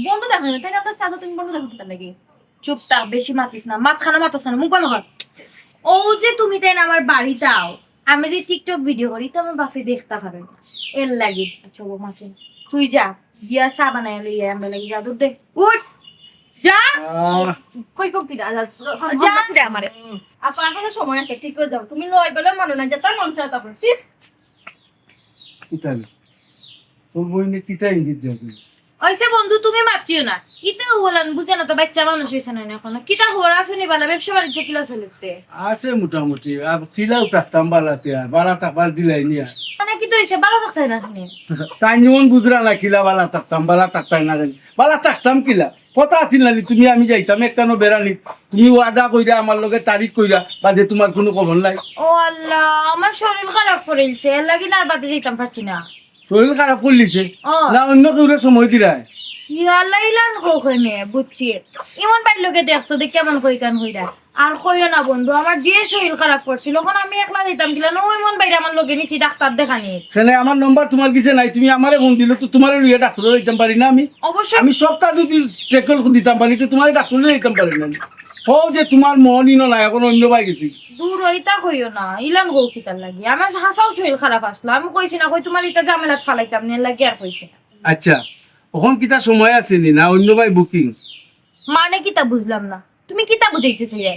বন্ধু দেখো না তাই না তো সাজা তুমি বন্ধু দেখো কিতা লাগি চুপ থাক বেশি মাতিস না মাঝখানে মাতাস না মুখ বন্ধ কর ও যে তুমি তাই না আমার বাড়িতে আও আমি যে টিকটক ভিডিও করি তো আমার বাপে দেখতে পারে না এর লাগি আচ্ছা ও মাকে তুই যা গিয়া চা বানাই লইয়া আমরা লাগি যা দূর দে উঠ যা কই কম তুই যা দে আমারে আপা এখনো সময় আছে ঠিক হয়ে যাও তুমি লই বলে মানো না যে তার মন চায় তারপর সিস কিতা তোর বই নে কিতা ইঙ্গিত দিও তুমি ওইসে বন্ধু তুমি মাপছিও না ইতে বলেন বুঝে না তো বাচ্চা মানুষ হয়েছে না এখন কিতা হওয়ার আসনি বালা ব্যবসা বাণিজ্য কিলা চলতে আছে মোটামুটি আর কিলাও থাকতাম বালাতে আর বালা থাকবার দিলাই নিয়া মানে কি তো হয়েছে ভালো থাকতে না এখানে তাই যেমন বুঝরা না কিলা বালা থাকতাম বালা থাকতাম না জানি বালা থাকতাম কিলা কথা আছিল না তুমি আমি যাইতাম একখানো বেড়ানি তুমি ওয়াদা কইরা আমার লগে তারিখ কইরা বাদে তোমার কোনো খবর নাই ও আল্লাহ আমার শরীর খারাপ করেছে এর লাগি না আর বাদে যেতাম পারছি না শরীর খারাপ করলিছে ও না অন্য কেউ সময় দিলাই ইয়াল্লা ইলান কোখানে বুঝছি এমন বাইর লোকে দেখছো দেখ কেমন কই কান হইরা আর কইও না বন্ধু, আমার যে শরীর খারাপ করছিল তখন আমি একলা দিতাম কিলা না, ওই মন বাইরে আমার লগে নিছি ডাক্তার দেখানি। তাহলে আমার নম্বর তোমার কাছে নাই, তুমি আমারে ফোন দিলে তো তোমার লইয়া ডাক্তার দিতাম পারি না আমি? অবশ্যই আমি সপ্তাহ দুদিন ট্রেকল দিতাম পারি তো তোমার ডাক্তার দিতাম পারি না? ও যে তোমার মনই না, এখন অন্য পাই গেছি। দূর হইতা কইও না, ইলান গো কিতার লাগি আমার হাসাও শরীর খারাপ আসলো, আমি কইছি না কই তোমার ইতা ঝামেলাত ফালাইতাম না লাগি আর কইছি না। আচ্ছা, এখন কিতা সময় আছে নি না অন্য ভাই বুকিং? মানে কিতা বুঝলাম না, তুমি কিতা বুঝাইতেছি রে?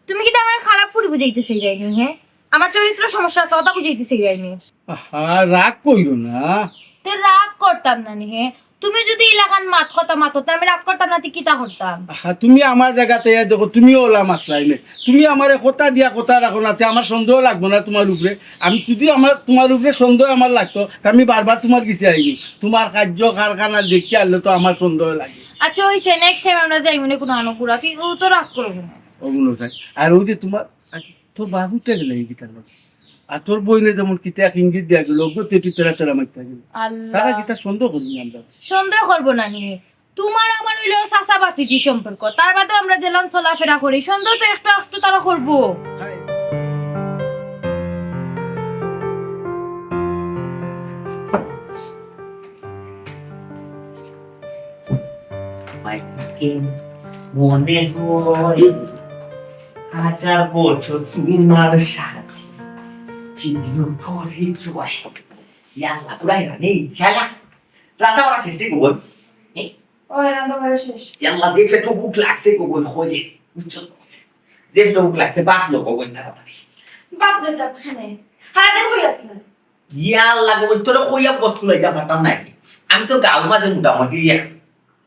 তুমি কিতা আমার খারাপ করে বুঝাইতেছি রে? হ্যাঁ, আমার চরিত্র সমস্যা আছে ওটা বুঝাইতেছি রে? রাগ কইরো না। তে রাগ করতাম না নি। হ্যাঁ, তুমি যদি এলাকান মাত কথা মাতো আমি রাগ করতাম না, কিতা করতাম? তুমি আমার জায়গাতে দেখো, তুমিও ওলা মাতলাই নে, তুমি আমার কথা দিয়া কথা রাখো না, আমার সন্দেহ লাগবো না তোমার উপরে। আমি যদি তোমার উপরে সন্দেহ আমার লাগতো তা আমি বারবার তোমার কাছে আইনি, তোমার কার্য কারখানা দেখে আনলে তো আমার সন্দেহ লাগে। আচ্ছা ওইছে নেক্সট টাইম আমরা যাই মনে কোনো অনুকুরা কি ও তো রাগ করবো না। ওগুলো চাই। আর ওই যে তোমার তোর বাবুটা গেলে গীতার লোক, আর তোর বইনে যেমন কিতা এক ইঙ্গিত দেওয়া গেল, তেটি তেরা তেরা মাইতে গেল, তারা আল্লাহ, গীতা সন্দেহ করি আমরা। সন্দেহ করবো না নি। তোমার আমার হইলো চাচা বাতিজি সম্পর্ক, তার বাদে আমরা জেলাম চলাফেরা করি, সন্দেহ তো একটু একটু তারা করবো। মাইকে মনে হয় হাজার বছর তোমার সাথে চিহ্ন করে জয় ইয়াল্লা পুরাই রানে শালা রান্না করা সৃষ্টি করব ওই রান্না করা শেষ। ইয়াল্লা যে ফেটো বুক লাগছে কোন হইলে বুঝছো যে ফেটো বুক লাগছে বাটলো কোন তাড়াতাড়ি বাপরে তা খানে হারাদের কই আসলে? ইয়াল্লা কোন তোর কইয়া বস্তু লাইতা পারতাম না আমি তো গাঁও মাঝে মোটামুটি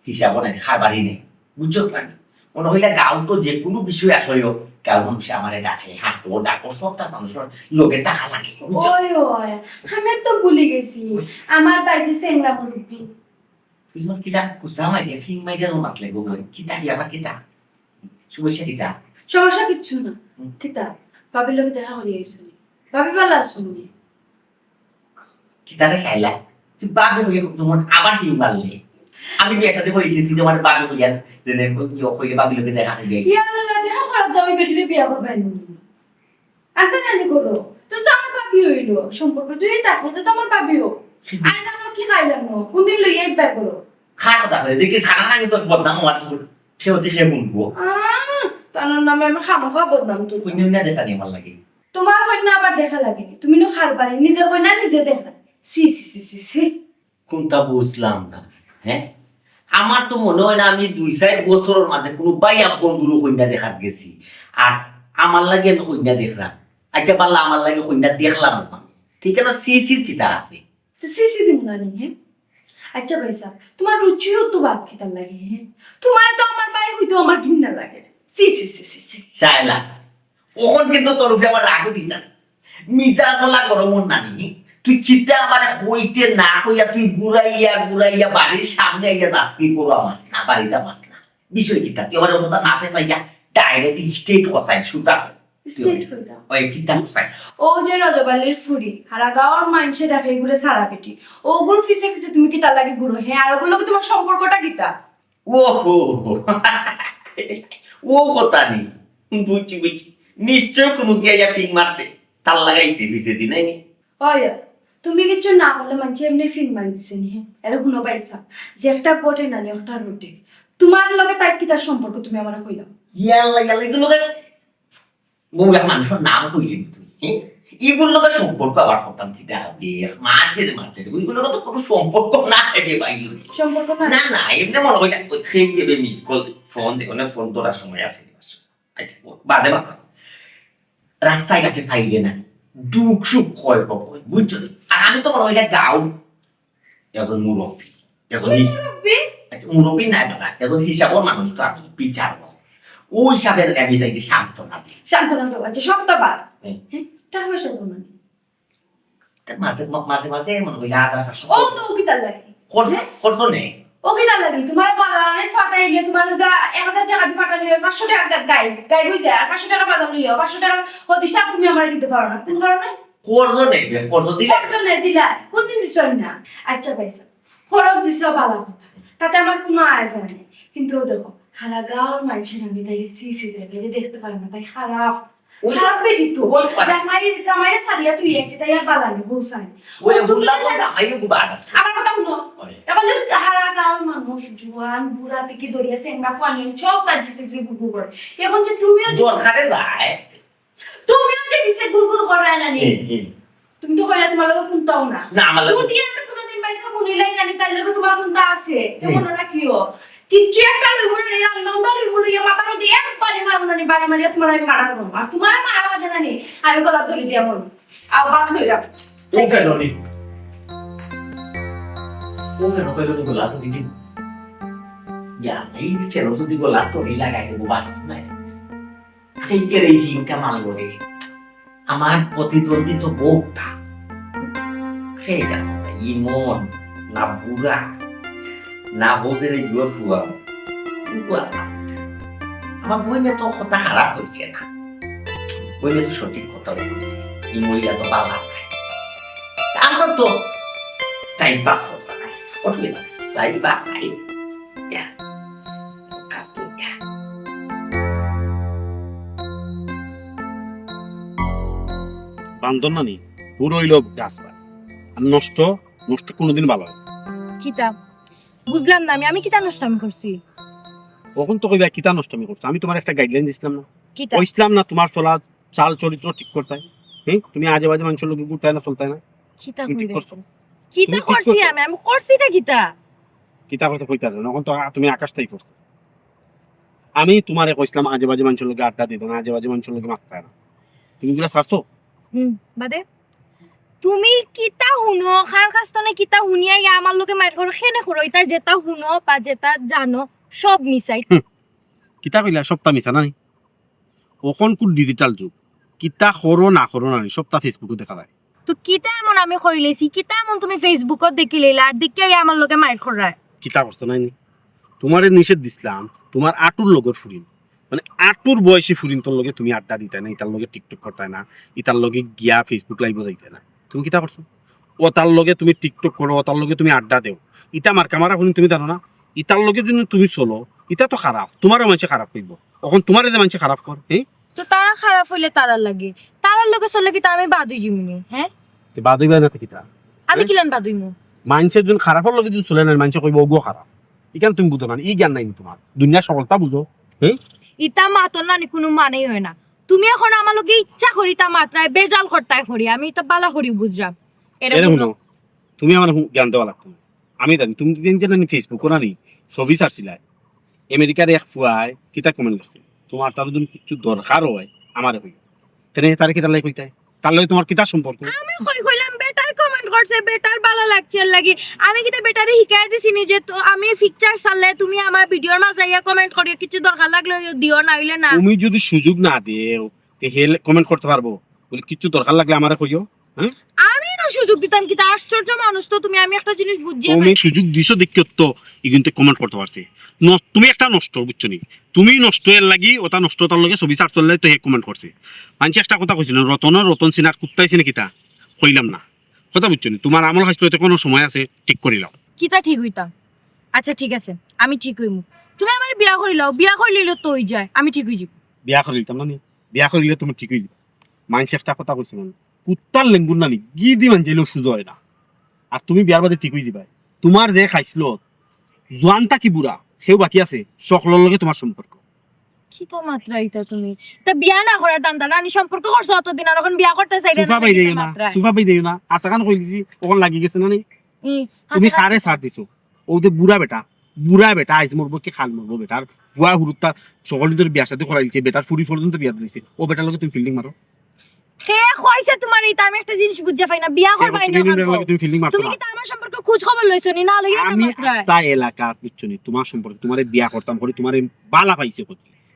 হিসাব নাই খাবারই নেই বুঝছো পারি মনে হইলে গাঁও তো যে কোনো বিষয় আসলে গাঁও মানুষ আমারে ডাকে হাঁকো ডাকো সব তার মানুষের লোকে টাকা লাগে বুঝছো ওই ওই আমি তো ভুলে গেছি আমার বাইজি সেংলা মুরব্বি। তুই যখন কিতা কুসা মাইরে ফিং মাইরে মাতলে গো কিতা কি আবার কিতা শুভেচ্ছা কিতা সমস্যা কিচ্ছু না, কিতা ভাবির লোক দেখা করি আইসুনি, ভাবি ভালো আসুনি। কিতারে চাইলা তুই বাবু হইয়া তোমার আবার ফিং মারলে আমি বিয়ের সাথে করেছি তুই যে আমার বাবু হইয়া যে হইলে বাবি লোকে দেখা হয়ে গেছে ইয়াল্লা দেখা করা যাও বেটিলে বিয়া করবেন আনতে নানি করো তো তো আমার ভাবি হইলো সম্পর্ক তুই তাকে তো আমার ভাবিও আজ আমরা কি খাইলাম না কোনদিন লইয়া বিয়া করো খায় কথা বলে দেখি সারা না কিন্তু বদনাম হওয়ার খেয়ে খেয়ে মুনবো তার নামে আমি খামোখা বদনাম তো কন্যা দেখা নিয়ে আমার লাগে তোমার কন্যা আবার দেখা লাগেনি, তুমি না খার পারি নিজের কন্যা নিজে দেখা। সি সি সি সি সি কোনটা বুঝলাম না হ্যাঁ আমার তো মনে হয় না আমি 2-4 বছরের মাঝে কোনো বাইয়া বন্ধুরও কন্যা দেখাত গেছি আর আমার লাগে আমি কন্যা দেখলাম আচ্ছা পারলা আমার লাগে কন্যা দেখলাম না ঠিক আছে সিসির কিতা আছে তো সি সি দিব না নি হ্যাঁ। আচ্ছা ভাইসা তোমার রুচিও তো বাদ খেতার লাগে হ্যাঁ, তোমার তো আমার ভাই হইতো আমার ঘৃণা লাগে। সি সি সি সি সি চাইলা ওখন কিন্তু তোর উপরে আমার রাগ উঠিছে মিজা চলা গরম নানি তুই কিতা মানে হইতে না হইয়া তুই ঘুরাইয়া বাড়ির সামনে আইয়া যাস কি করো মাস না বাড়িতে মাস না বিষয় কিতা তুই আমার কথা না ফেসাইয়া ডাইরেক্ট স্টেট হসাই সুতা স্টেট হইতা ওই কিতা হসাই ও যে রজবালির ফুরি হারা গাওয়ার মানুষে দেখে এগুলো সারা পেটি ওগুলো ফিসে ফিসে তুমি কি তার লাগে গুলো হ্যাঁ আর ওগুলো তোমার সম্পর্কটা কিতা ও হো ও কথা নি বুঝছি নিশ্চয় কোনো গিয়া ফিং মারছে তার লাগাইছে ভিসে দি নাই নি হয় তুমি কিছু না বললে মানুষ এমনি ফিন মারি দিছে নি হ্যাঁ এটা শুনো পাইছা যে একটা গোটে না একটা রুটে তোমার লগে তার কি তার সম্পর্ক তুমি আমার কইলাম ইয়াল্লা এগুলো বউ এক মানুষের নাম কইলি তুই হ্যাঁ এগুলো সম্পর্ক আবার করতাম কি দেখা মারতে ওইগুলো তো কোনো সম্পর্ক না রে ভাই সম্পর্ক না না না এমনি মনে হয় ওই খেয়ে দেবে মিস কল ফোন দেখো না ফোন তোলার সময় আছে আচ্ছা বাদে মাত্র রাস্তায় ঘাটে পাইলে না দুঃখ সুখ হয় কখন বুঝছো আর আমি তো মনে হয় গাও একজন মুরব্বী একজন মুরব্বী নাই বাবা একজন হিসাবের মানুষ তো আমি বিচার ওই হিসাবে আমি তাইকে সান্ত্বনা দিই সান্ত্বনা তো আছে সবটা বাদ হ্যাঁ। হ্যাঁ টাকা পয়সা তো না মাঝে মাঝে মাঝে মনে হয় হাজার ও তো কি তার লাগে খরচ নেই ও কি তার লাগে তোমার বাজারে ফাটাই গিয়ে তোমার যদি 1000 টাকা দিয়ে ফাটানো হয় 500 টাকা গাই বুঝে আর 500 টাকা বাজার লইও 500 টাকা হদি সব তুমি আমারে দিতে পারো না কোন কারণে খরচ নেই খরচ দিলে খরচ নেই দিলা কোন দিন দিছ না আচ্ছা পয়সা খরচ দিছ ভালো কথা তাতে আমার কোনো আয়োজন নেই কিন্তু দেখো হারা গাঁর মানুষের আমি তাই সিসি দেখে দেখতে পারি না তাই খারাপ ওই- খারাপ বেটি তো ওই তো পারে। জামাইরে সারিয়া তুই একটি তাই আর বালানি হোসাই ওই তুমি বুলা তো যে- জামাই বাদ আছে আমার কথা শুনো এখন যদি হারা গাঁর মানুষ জোয়ান বুড়া থেকে ধরিয়া সেঙ্গা ফানি সব কাজ ফিসে গুড়গুড় করে এখন যে তুমিও যে দরকারে যায় ফিসে গুড়গুড় করায় না নি তুমি তো কইলা তোমার লগে শুনতাও না না আমার যদি আমি কোনোদিন পয়সা শুনিলাই জানি তাই লগে তোমার কোনটা আছে তেমন রাখিও কিচ্ছু একটা লইব না নি রান্না লইব লইয়া মাথা মধ্যে একবারে মারব না নি বাড়ি মারিয়া তোমার আমি মারা করব আর তোমার মারা বাজে না নি আমি গলা ধরে দিয়া মরব আর বাত লইরা ও ফেলনি ও ফেলনি গোলা তো দিদি ইয়া এই ফেলো যদি গোলা তো লাগাই দেবো বাস্তব নাই সেই কে রে ফিউটা মাল করে আমার প্রতিদ্বন্দ্বী তো বোকটা সেই জানো ইমন না বুড়া না বোঝে রে জোর ফুয়া আমার বইনে তো কথা খারাপ হয়েছে না বইনে তো সঠিক কথা বলছে এই মহিলা তো পালা নাই আমরা তো টাইম পাস করতে নাই অসুবিধা নেই যাই বা নাই ইয়া কাতো ইয়া বান্ধন না নি পুরো হইল গাছ পায় আর নষ্ট নষ্ট কোনোদিন ভালো হয় না। কিতা বুঝলাম না আমি কিতা নষ্টামি করছি কখন তো কইবা কিতা নষ্ট আমি করছো আমি তোমার একটা গাইডলাইন দিছিলাম না কিতা কইছিলাম না তোমার চলা চাল চরিত্র ঠিক করতে হয় হ্যাঁ তুমি আজে বাজে মানুষের লোক ঘুরতে না চলতে না কিতা তুমি ঠিক করছো কিতা তুমি ঠিক করছি করছো। আমি করছিটা কিতা কিতা করতে কইতা না এখন তো তুমি আকাশটাই করছো আমি তোমারে কইছিলাম আজে বাজে মানুষের লোকে আড্ডা দিত না আজে বাজে মানুষের লোকে মারতে না তুমি গুলা ছাড়ছো বাদে তুমি কিতা শুনো খার কাস্তনে কিতা শুনিয়া ইয়া আমার লোকে মাইর করো খেনে করো এটা যেটা শুনো বা যেটা জানো সব মিসাই কিতা কইলা সপ্তাহ মিছা না নি কখন কোন ডিজিটাল যুগ কিতা করো না করো না নি সপ্তাহ ফেসবুকে দেখা যায় তো কিতা এমন আমি করি লেছি কিতা এমন তুমি ফেসবুকত দেখি লইলা আর দেখিয়া ইয়া আমার লোকে মাইর করা কিতা করছো নাই নি তোমারে নিষেধ দিছিলাম তোমার আটুর লগর ফুরিন মানে আটুর বয়সী ফুরিন তোর লগে তুমি আড্ডা দিতে না ইতার লগে টিকটক করতে না ইতার লগে গিয়া ফেসবুক লাইভ যাইতে না তুমি কিতা করছো ও তার লগে তুমি টিকটক করো ও তার লগে তুমি আড্ডা দেও ইতা মার কামারা ফুরিন তুমি জানো না ইতার লগে যদি তুমি চলো ইতা তো খারাপ তোমারও মানুষে খারাপ করবো এখন তোমারে যে মানুষে খারাপ কর হ্যাঁ তো তারা খারাপ হইলে তারার লাগে তারার লোকে চলে কিতা আমি বাদুই জিমিনি হ্যাঁ বাদ হইবা না কিতা আমি কিলান বাদুইমু মানুষের যদি খারাপের লগে যদি চলে না মানুষে কইব ওগো খারাপ এখানে তুমি বুঝো না ই জ্ঞান নাই নি তোমার দুনিয়া সকলতা বুঝো হ্যাঁ ইতা মাতর না কোনো মানেই হয় না তুমি এখন আমার লোকে ইচ্ছা করি তা মাত্রায় বেজাল করতাই করি আমি এটা বালা করি বুঝলাম এরে শুনো তুমি আমার জ্ঞান দেওয়া লাগতো না। আমি জানি তুমি জানি ফেসবুক না নি ছবি ছাড়ছিলাই আমেরিকার এক ফুয়ায় কিতা কমেন্ট করছে তোমার তার যদি কিছু দরকার হয় আমারে হইল কেন তার কিতা লাই কইতাই তার লগে তোমার কিতা সম্পর্ক আমি কই কইলাম বেটাই কমেন্ট করছে বেটার ভালো লাগছে আর লাগি আমি কিতা বেটারে শিখাই দিছি নি যে তো আমি পিকচার ছাড়লে তুমি আমার ভিডিওর মাঝে আইয়া কমেন্ট করিও কিছু দরকার লাগলে দিও না হইলে না তুমি যদি সুযোগ না দেও তে হেল কমেন্ট করতে পারবো বলে কিছু দরকার লাগলে আমারে কইও হ্যাঁ আমি না সুযোগ দিতাম কিতা আশ্চর্য মানুষ তো তুমি আমি একটা জিনিস বুঝিয়ে তুমি সুযোগ দিছো দেখিও তো ই কিন্তু কমেন্ট করতে পারছে তুমি একটা নষ্ট বুঝছো নি তুমি নষ্ট এর লাগি ওটা নষ্ট তার লগে ছবি সার্চ করলে তো হে কমেন্ট করছে মানুষ একটা কথা কইছিল রতন সিনার কুত্তাইছে নাকি তা কইলাম না কথা বুঝছো নি তোমার আমল হাসতে কোনো সময় আছে ঠিক করিলাম কিতা ঠিক হইতাম আচ্ছা ঠিক আছে আমি ঠিক হইমু তুমি আমার বিয়া করিলাও বিয়া করিলে তো হই যায় আমি ঠিক হই যাব বিয়া করে দিতাম না নি বিয়া করিলে তুমি ঠিক হইলি মানুষ একটা কথা কইছে মানে কুত্তার লেঙ্গুর না নি গি দি মান যাইলেও সুযোগ হয় না আর তুমি বিয়ার বাদে ঠিক হই দিবা তোমার যে খাইছিল জোয়ানটা কি বুড়া সেও বাকি আছে সকলের লগে তোমার সম্পর্ক কিতা মাত্রা এটা তুমি তা বিয়া না করার টান্দা না আমি সম্পর্ক করছো অতদিন আর এখন বিয়া করতে চাইলে সুফা বাই দেই না সুফা বাই দেই না আশা কান কইলিছি ওখান লাগি গেছে না নি তুমি খারে ছাড় দিছো ও যে বুড়া বেটা আইজ মরবো কি খাল মরবো বেটার বুয়া হুরুত্তা সকল ধরে বিয়া সাথে করাইছে বেটার ফুরি পর্যন্ত বিয়া দিছে ও বেটার লগে তুমি ফিল্ডিং মারো কে কইছে তোমার এটা আমি একটা জিনিস বুঝা পাই না বিয়া করবাই না তুমি ফিল্ডিং মারছো তুমি না কি তা আমার সম্পর্ক খোঁজ খবর লইছো নি না লইয়া না আমি মাত্রা আস্তা এলাকা বুঝছো নি তোমার সম্পর্কে তোমারে বিয়া করতাম করে তোমারে বালা পাইছে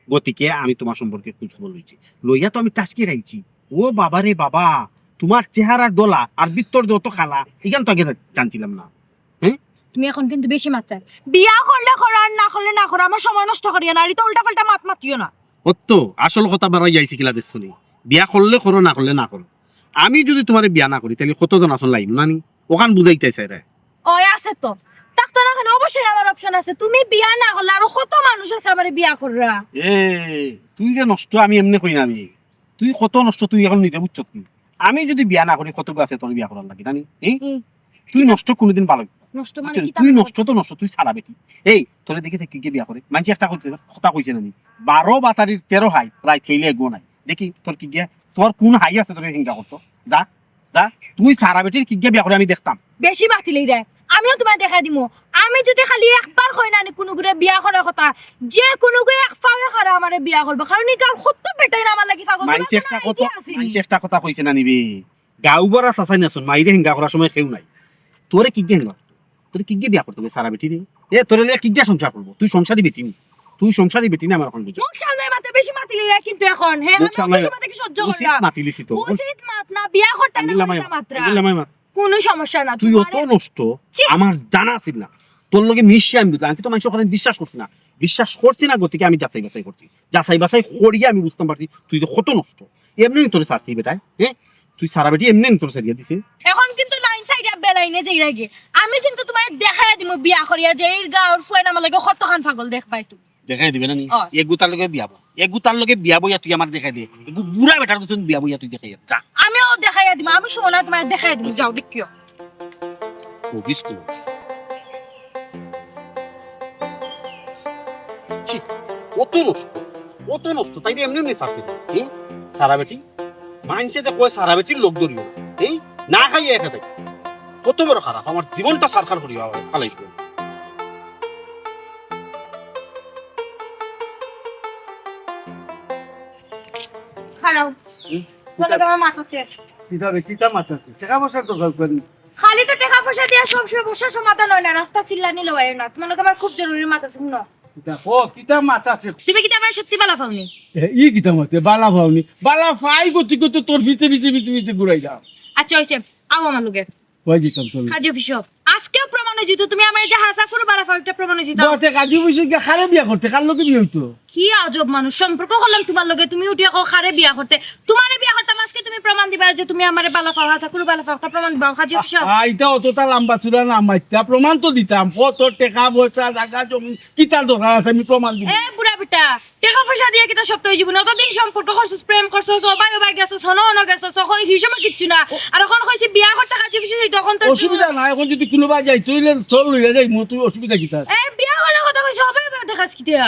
গতিকে আমি তোমার সম্পর্কে খোঁজ খবর লইছি লইয়া তো আমি টাস্কি রাইছি ও বাবা রে বাবা তোমার চেহারার দোলা আর বিত্তর যত খালা এখান তো আগে জানছিলাম না তুমি এখন কিন্তু বেশি মাত্রায় বিয়া করলে করো আর না করলে না করো আমার সময় নষ্ট করিও না আর এটা উল্টা পাল্টা মাতিও না তো আসল কথা বাড়াই যাইছি কিলা দেখছো নি বিয়া করলে করো না করলে না করো আমি যদি তোমার বিয়া না করি তাহলে কতজন আসল লাইন না নি ওখান বুঝাইতেছে রে ওই আছে তো থাকতো না কেন? অবশ্যই আমার অপশন আছে। তুমি বিয়া না করলে আরো কত মানুষ আছে আমার বিয়া কররা। এ তুই যে নষ্ট আমি এমনি কই না আমি, তুই কত নষ্ট তুই এখন নিতে বুঝছ কি? আমি যদি বিয়া না করি কত আছে তোর বিয়া করার লাগি জানি এই তুই নষ্ট কোনোদিন ভালো নষ্ট মানে বুঝছেন? কি? তুই নষ্ট তো নষ্ট, তুই সারা বেটি। এই তোরে দেখেছে কি বিয়া করে মানছি একটা কথা কইছে নানি 12 বাতারির 13 হাই রাত ফেলে গো নাই দেখি তোর কি গিয়া তোর কোন হাই আছে তোর হিংসা করতো যা যা তুই সারা বেটির কি বিয়া করে আমি দেখতাম। বেশি বাতিলেই রে, আমিও তোমায় দেখা দিমু। আমি যদি খালি একবার কই না কোনো গুরে বিয়া করার কথা, যে কোনো গুরে এক পাওয়া করে আমারে বিয়া করবে, কারণ এই গাঁর কত বেটাই না আমার লাগি পাগল। মানছি একটা কথা কইছে না নিবি গাউ বড়া চাচাই নাচুন মাইরে হিংসা করার সময় কেউ নাই। তোরে কি হিংসা তোরে কি বিয়া করতে হবে সারা বেটি রে? এ তোরে কি সংসার করবো? তুই সংসারই বেটি, তুই সংসারই বেটি না আমার এখন বুঝছো? মুখ সামনে মাতে বেশি মাতিলি রে কিন্তু এখন। হ্যাঁ মুখ সামনে মাতে কি সহ্য উচিত করলাম? মাতিলিছি তো উচিত মাত না, বিয়া করতে না মাত্রা কোনো সমস্যা না। তুই অত নষ্ট আমার জানা ছিল না। তোর লগে মিশে আমি বুঝলাম, আমি তো মানুষের কথা বিশ্বাস করছি না, বিশ্বাস করছি না গতিকে আমি যাচাই বাছাই করছি, যাচাই বাছাই করিয়ে আমি বুঝতে পারছি তুই তো কত নষ্ট। এমনি তোর সারছি বেটায়, হ্যাঁ তুই সারা বেটি এমনি তোর সারিয়া দিছে। এখন কিন্তু লাইন সাইডে বেলাইনে যাই রাগে আমি কিন্তু তোমার দেখাই দিমু বিয়া করিয়া যে এই গাঁর ফুয়ান আমার লাগে কতখান পাগল দেখ পাই তুমি দেখাই দিবে না নি? অ। এগুতার লগে বিয়াবো, এগুতার লগে বিয়া বইয়া তুই আমার দেখাই দে, এগু বুড়া বেটার তুই বিয়া বইয়া তুই দেখাই যা। আমিও দেখাই দিমু, আমি শোনা তোমার দেখাই দিমু, যাও দেখিও। ও বিস্কুট ছি কত নষ্ট, কত নষ্ট তাই এমনি এমনি সারছে। হ্যাঁ সারা বেটি মানছে যে কয় সারা বেটির লোক ধরিও এই না খাইয়ে একা থাকি কত বড় খারাপ, আমার জীবনটা সারখার করিয়া ফালাইছিল। খারাও বলে তোমার মাথা শেষ। কিতাবে কিতা মাতাছে টাকা পয়সা তো করি খালি তো টাকা পয়সা দিয়া সব সমস্যা সমাধান হয় না, রাস্তা চিল্লানি লয় না। তোমার লোক আমার খুব জরুরি মাথা শুনো। কিতা ও কিতা মাতাছে তুমি কি আমার সত্যি বলা পাওনি? ই কিতা মতে বালা ভাওনি বালা ফাই গতি গতি তোর পিছে পিছে পিছে পিছে ঘুরাই যাও। আচ্ছা হইছে আও আমার লোকে কই দিতাম তোর কাজী অফিসব আজকেও প্রমাণ হইছে তো তুমি আমার যে হাসা করে বালা ফাও একটা প্রমাণ হইছে। বতে কাজী বসে কি খারে বিয়া করতে কার লোকে বিয়ে হইতো? কি আজব মানুষ, সম্পর্ক করলাম তোমার লগে, তুমি উঠিয়া কো খারে বিয়া করতে। তোমারে বিয়া করতাম আজকে তুমি প্রমাণ দিবা যে তুমি আমারে বালা ফাও হাসা করে বালা ফাও, একটা প্রমাণ দিবা কাজী অফিসব। এটা অতটা লম্বা চূড়া না মাইতা প্রমাণ তো দিতাম কত টাকা পয়সা জায়গা জমি কিতার দরকার আছে আমি প্রমাণ দিব। এ বুড়া বেটা টাকা পয়সা দিয়ে কি তো সপ্তাহে জীবনে অতদিন সম্পর্ক করছিস, প্রেম করছিস, সবাই সবাই গেছিস, হনো হনো গেছিস, হিসেবে কিচ্ছু না। আর এখন কইছি বিয়া করতে কাজী অফিসে যাই, তখন তো অসুবিধা নাই এখন যদি কোনোবা যাই চলে চল লইয়া যাই মো তুই অসুবিধা কি স্যার? এ বিয়া করার কথা কইছ হবে দেখাস কি দিয়া।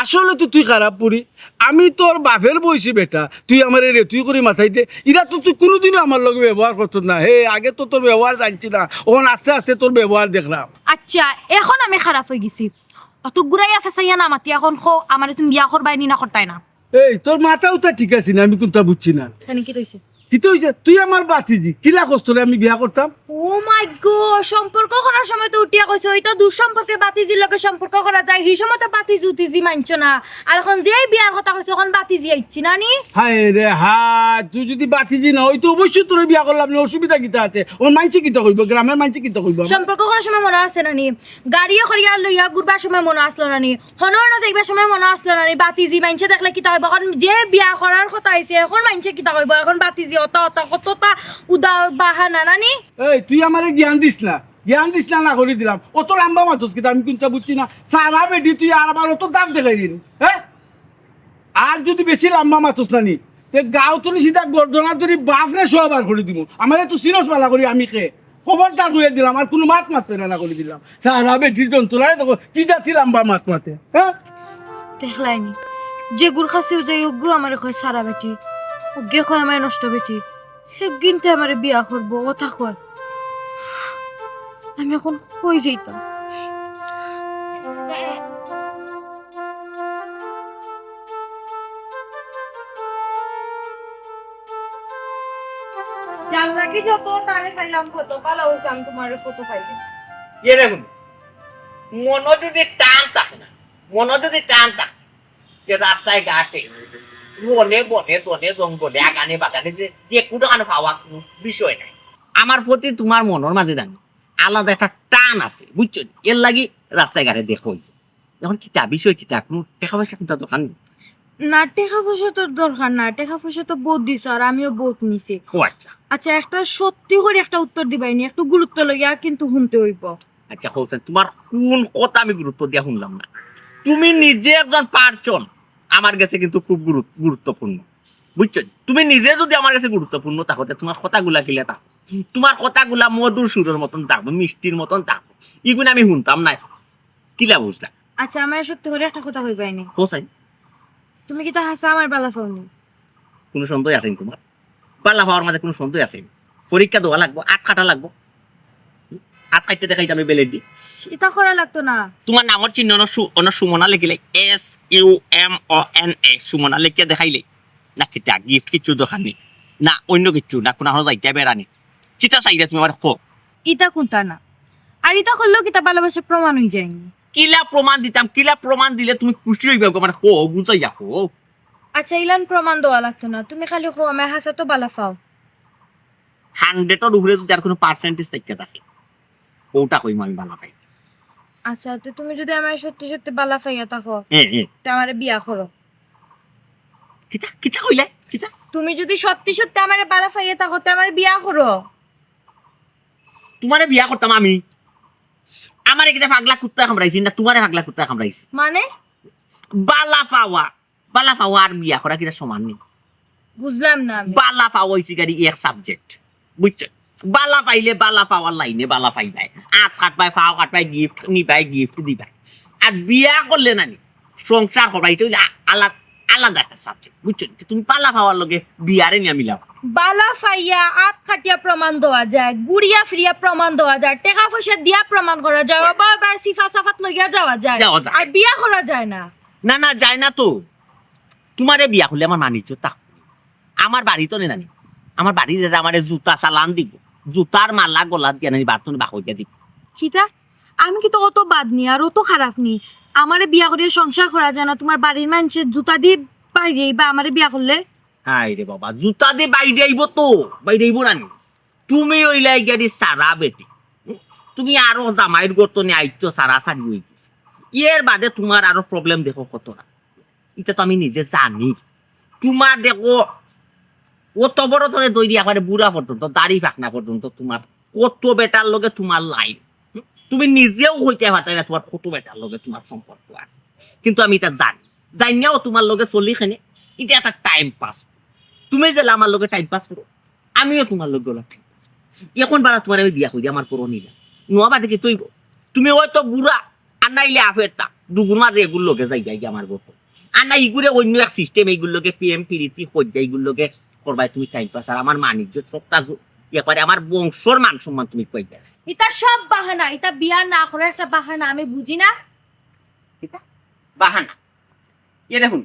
আসলে তো তুই খারাপ পড়ি আমি তোর বাপের বয়সী বেটা তুই আমার রে তুই করে মাথায় দে এরা তো তুই কোনোদিনও আমার লগে ব্যবহার করতো না। হে আগে তো তোর ব্যবহার জানছি না, ওখান আস্তে আস্তে তোর ব্যবহার দেখলাম। আচ্ছা এখন আমি খারাপ হয়ে গেছি, অত গুড়াইয়া ফেসাইয়া না মাতি এখন খো আমারে তুমি বিয়া করবাই নি না করতাই না। এই তোর মাথাও তো ঠিক আছে না, আমি কোনটা বুঝছি না জানি কি কইছে। কি তো হইছে তুই আমার বাতিজি কিলা কষ্ট আমি বিয়া করতাম? ও মাই গড, সম্পর্ক করার সময় তো উঠিয়া কইছে ওই তো দূর সম্পর্কে বাতিজির লগে সম্পর্ক করা যায়, এই সময় তো বাতিজি উতিজি মানছ না। আর এখন যেই বিয়ার কথা কইছে এখন বাতিজি আইছি না নি। হায় রে হায় তুই যদি বাতিজি না হই তো অবশ্যই তোর বিয়া করলাম না, অসুবিধা কিতা আছে? ওর মানছি কিতা কইব, গ্রামের মানছি কিতা কইব? সম্পর্ক করার সময় মনে আছে না নি, গাড়িও করিয়া লইয়া ঘুরবার সময় মনে আসলো না নি, হনর না যাইবার সময় মনে আসলো না নি, বাতিজি মানছে দেখলে কিতা কইব? এখন যে বিয়া করার কথা আইছে এখন মানছে কিতা কইব? এখন বাতিজি অত অত কতটা উদা বাহানা না নি। এই তুই আমারে জ্ঞান দিস না, জ্ঞান দিস না না করে দিলাম। অত লম্বা মাতস কিতা আমি কোনটা বুঝছি না। সারা বেডি তুই আর আবার অত দাম দেখাই দিন। হ্যাঁ আর যদি বেশি লম্বা মাতস না নি গাও তুলি সিধা গর্দনা তুলি বাফরে সবার করে দিব। আমার তো সিরস পালা করি আমি খেয়ে খবরদার করে দিলাম আর কোনো মাত মারতে না করে দিলাম। সারা বেডির যন্ত্রণায় দেখো কি যাচ্ছি লম্বা মাত মাতে। হ্যাঁ দেখলাইনি যে গুড় খাসিও যাই ওগু আমার কয় সারা বেটি, ওগে কয় আমার নষ্ট বেটি, সেদিনতে আমার বিয়া করবো কথা কয়। আমি এখন কই যাইতাম? জানলা কি যত তারে খাইলাম কত পালা হইছে, আমি তোমার ফটো পাইছি। এ দেখুন মন যদি টান থাকে না, মন যদি টান থাকে যে রাস্তায় ঘাটে বনে বনে দনে জঙ্গলে আগানে বাগানে যে কোনো কানে পাওয়া কোনো বিষয় নাই। আমার প্রতি তোমার মনের মাঝে জানি আলাদা একটা টান আছে বুঝছো, এর লাগি রাস্তায় ঘাটে দেখা হয়েছে। এখন কিতা বিষয় কিতা কোনো টাকা পয়সা কিতা দোকান না টাকা পয়সা তোর দরকার না, টাকা পয়সা তো বোধ দিছ আর আমিও বোধ নিছি। ও আচ্ছা আচ্ছা একটা সত্যি করে একটা উত্তর দিবাইনি, একটু গুরুত্ব লইয়া কিন্তু শুনতে হইব। আচ্ছা হোসেন, তোমার কোন কথা আমি গুরুত্ব দিয়া শুনলাম না? তুমি নিজে একজন পার্সন, আমার কাছে কিন্তু খুব গুরুত্বপূর্ণ, বুঝছো? তুমি নিজে যদি আমার কাছে গুরুত্বপূর্ণ তাহলে তোমার কথাগুলা কিলে থাকো, তোমার কথাগুলা মধুর সুরের মতন থাকবো, মিষ্টির মতন থাকবো, এগুলো আমি শুনতাম না। কিলা বুঝলা? আচ্ছা আমার সত্যি করে একটা কথা হইবাইনি, হোসেন, তুমি কি তো হাসা আমার বালা ফাউনি? কোনো সন্দেহ আছে তোমার? পাল্লা পাওয়ার মাঝে কোনো সন্দেহ আছে? পরীক্ষা দেওয়া লাগবো, আট কাটা লাগবো, আট কাটতে দেখাই আমি বেলের দি। এটা করা লাগতো না। তোমার নামর চিহ্ন অন সুমনা লিখিলে SUMONA সুমনা লিখিয়া দেখাইলে না কিতা গিফট কিছু দোকান নেই না অন্য কিছু না কোনো যাইতে বেড়ানি কিতা চাইলে তুমি আমার খো ইটা কোনটা না, আর ইটা করলেও কিতা ভালোবাসা প্রমাণ হয়ে যায়নি। কিলা প্রমাণ দিতাম, কিলা প্রমাণ দিলে তুমি খুশি হইবে আমার খো বুঝাই যাকো। আচ্ছা ইলান প্রমাণ দেওয়া লাগতো না, তুমি খালি খো আমি হাসা তো বালা ফাও। 100-এর উপরে যদি আর কোনো পার্সেন্টেজ থেকে থাকে ওটা কইম আমি ভালো পাই। আচ্ছা তো তুমি যদি আমার সত্যি সত্যি বালা ফাইয়া থাকো তা আমারে বিয়া করো। কিতা কিতা কইলে কিতা? তুমি যদি সত্যি সত্যি আমারে বালা ফাইয়া থাকো তা আমারে বিয়া করো। তোমারে বিয়া করতাম আমি? আমারে কিতা পাগলা কুত্তা কামড়াইছি না তোমারে পাগলা কুত্তা কামড়াইছি? মানে বালা পাওয়া আর বিয়া করা কিতা সমান নেই? বুঝলাম না আমি। বালা পাওয়া হইছে গাড়ি এক সাবজেক্ট, বুঝছো? বালা পাইলে বালা পাওয়ার লাইনে বালা পাইবাই, আট কাটবাই পাও কাটবাই গিফট নিবাই গিফট দিবাই। আর বিয়া করলে নানি সংসার করবাই এটা হইলে আলাদা আলাদা একটা সাবজেক্ট, বুঝছো? তুমি পালা পাওয়ার লগে বিয়ারে নিয়ে মিলাও। বালা ফাইয়া আট খাটিয়া প্রমাণ দেওয়া যায়, গুড়িয়া ফিরিয়া প্রমাণ দেওয়া যায়, টাকা পয়সা দিয়া প্রমাণ করা যায়, বা সিফা সাফাত লইয়া যাওয়া যায়, যাওয়া যায়। আর বিয়া করা যায় না। না না যায় না তো। তোমারে বিয়া করলে আমার মানিজ্য তা আমার বাড়ি তো নেই নানি, আমার বাড়ির আমারে জুতা চালান দিব, জুতার মালা গলা দিয়ে নানি বার্তন বাকইয়া দিব। কিতা আমি কি তো অত বাদ নি আর অত খারাপ নি? আমারে বিয়া করিয়া সংসার করা যায় না, তোমার বাড়ির মানুষের জুতা দিয়ে বাইরে বা আমারে বিয়া করলে? হাই রে বাবা, জুতা দিয়ে বাইরে আইব তো, বাইরে আইব নানি। তুমি ওইলাই গাড়ি সারা বেটি, তুমি আরো জামাইয়ের গর্তনে আইতো সারা সারি হয়ে গেছে। এর বাদে তোমার আরো প্রবলেম দেখো কত না, এটা তো আমি নিজে জানি। তোমার দেখো অত বড় ধরে দই দিয়ে একবারে বুড়া পর্যন্ত দাড়ি ফাঁকনা পর্যন্ত তোমার কত বেটার লগে তোমার লাইন, তুমি নিজেও হইতে পারতে না তোমার কত বেটার লগে তোমার সম্পর্ক আছে। কিন্তু আমি এটা জানিও তোমার লগে চলি খানে এটা একটা টাইম পাস। তুমি যে আমার লগে টাইম পাস করো, আমিও তোমার লগে টাইম পাস। এখন বারা তোমার আমি বিয়া করি আমার করো নিলা নোয়া বাদে কি তৈব? তুমি হয়তো বুড়া আর নাইলে আফেরটা দুগুর মাঝে এগুলো লোকে যাই যাই আমার গত আর না ইগুলো অন্য এক সিস্টেম, এইগুলোকে পিএম পিরিতি হজ্জা এইগুলোকে করবাই তুমি টাইম পাস। আর আমার মানিজ্য সবটা ইয়ে করে আমার বংশর মান সম্মান তুমি কই দেয়। এটা সব বাহানা, এটা বিয়া না করে একটা বাহানা, আমি বুঝি না। বাহানা এ দেখুন,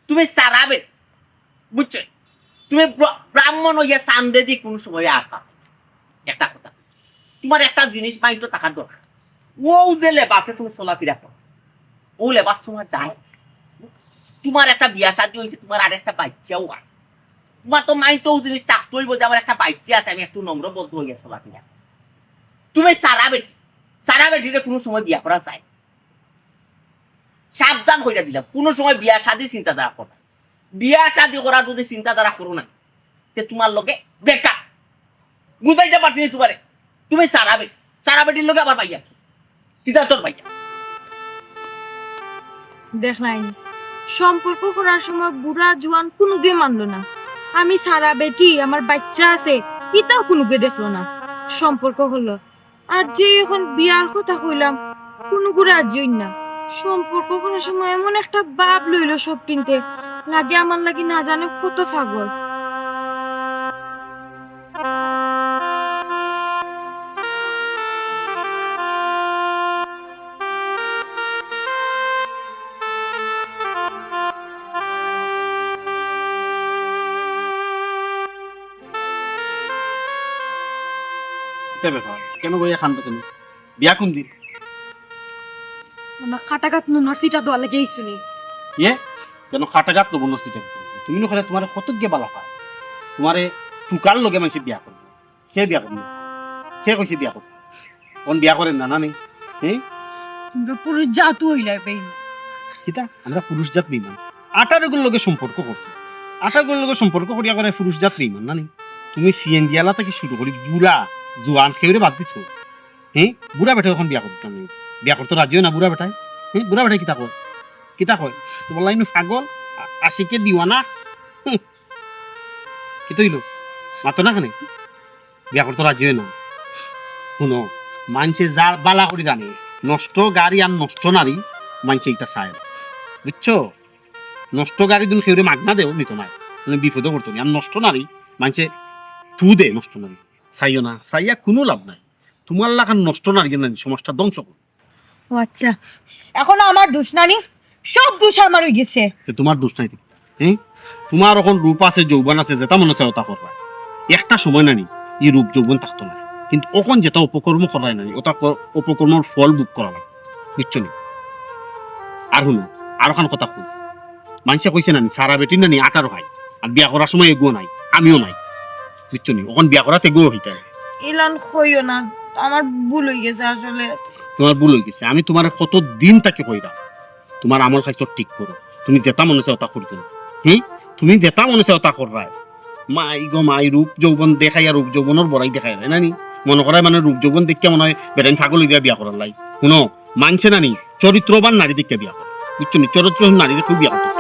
তুমি সারাবে, বুঝছো? তুমি ব্রাহ্মণ হইয়া চান্দে দি কোন সময় আঁকা একটা কথা, তোমার একটা জিনিস মাইন্ড থাকার দরকার। ও যে লেবাসে তুমি চলাফেরা করো, ও লেবাস তোমার যায়? তোমার একটা বিয়া শাদী হয়েছে, তোমার আর একটা বাচ্চাও আছে, তোমার তো মাইন্ড ও জিনিস চাকতে হইব যে আমার একটা বাচ্চা আছে, আমি একটু নম্র বদ্ধ হইয়া চলাফেরা। তুমি সারা বেটিরে কোনো সময় বিয়া করা যায়? সাবধান হইয়া দিলাম, কোনো সময় বিয়া শাদী চিন্তাধারা করো না। বিয়া শাদী করার যদি চিন্তাধারা করো না তে তোমার লগে বেকার। বুঝাইতে পারছি না তোমারে? তুমি সারা বেটির লগে আবার পাইয়া কি যা তোর পাইয়া দেখলাই সম্পর্ক করার সময় বুড়া জোয়ান কোনো গে মানলো না। আমি সারা বেটি আমার বাচ্চা আছে এটাও কোনো গে দেখলো না, সম্পর্ক হলো। আর যে এখন বিয়ার কথা কইলাম কোনো গুড়া রাজি না। সম্পর্ক করার সময় এমন একটা বাপ লইলো সব কিনতে লাগে, আমার লাগে না জানে কত পাগল। ব্যাপার কেন বইয়া খান তো কেন? বিয়া কোন দিন? আমরা খাটাঘাত নুনার সিটা দোয়া লেগে শুনি ইয়ে কেন খাটাঘাত লব নষ্টিটা? তুমি নখালে তোমার কত গে বালা পায়, তোমারে টুকার লগে মানুষ বিয়া করবে। সে বিয়া করবে, সে কইছে বিয়া করবে, কোন বিয়া করেন না? না নেই তোমরা পুরুষ জাত হইলাই বেইমান। কিতা আমরা পুরুষ জাত বেইমান? 18 লগে সম্পর্ক করছো, 18 লগে সম্পর্ক করিয়া করে পুরুষ জাত বেইমান না নেই? তুমি সিএনজি আলা থেকে শুরু করি বুড়া জোয়ান খেয়ে বাদ দিছো, হ্যাঁ বুড়া বেটা এখন বিয়া করতাম আমি বিয়া করতে রাজিও না বুড়া বেটায় হ্যাঁ বুড়া বেটায় কিতা কয় তোমার লাইন পাগল আশিকে দিওয়ানা কি তৈল মাতো না কেন বিয়া করতে রাজি হয় না শুনো মানছে যা বালা করে জানে নষ্ট গাড়ি আর নষ্ট নারী মানছে এটা চায় না বুঝছো নষ্ট গাড়ি তুমি কেউ মাগনা দেও নিত না মানে বিপদও করতো না আর নষ্ট নারী মানছে তু দে নষ্ট নারী চাইও না চাইয়া কোনো লাভ নাই তোমার লাগান নষ্ট নারী কেন সমাজটা ধ্বংস করো ও আচ্ছা এখন আমার দোষ নানি সব দোষ আমার হয়ে গেছে তোমার দোষ নাই হ্যাঁ তোমার এখন রূপ আছে যৌবন আছে যেটা মনে হচ্ছে ওটা করবা একটা সময় নানি এই রূপ যৌবন থাকতো না কিন্তু এখন যেটা উপকর্ম করায় নানি ওটা উপকর্মর ফল বুক করা লাগে বুঝছো নি আর শুনো আর ওখান কথা শুন মানুষে কইছে নানি সারা বেটি নানি আটারও হয় আর বিয়া করার সময় এগো নাই আমিও নাই বুঝছো নি ওখান বিয়া করাতে এগো হইতে ইলান কইও না আমার ভুল হয়ে গেছে আসলে তোমার ভুল হয়ে গেছে আমি তোমার কত দিন তাকে কইরা তোমার আমল খাইছো ঠিক করো তুমি যেটা মনে চাও তা করতো হ্যাঁ তুমি যেটা মনে চাও তা কররায় মাই গো মাই রূপ যৌবন দেখাই আর রূপ যৌবনের বড়াই দেখাই যায় নানি মনে করায় মানে রূপ যৌবন দেখে মনে হয় বেটাইন ছাগল দিয়া বিয়া করার লাই শুনো মানছে নানি চরিত্রবান নারী দেখে বিয়া করে বুঝছো নি চরিত্রহীন নারী দেখে বিয়া করতেছে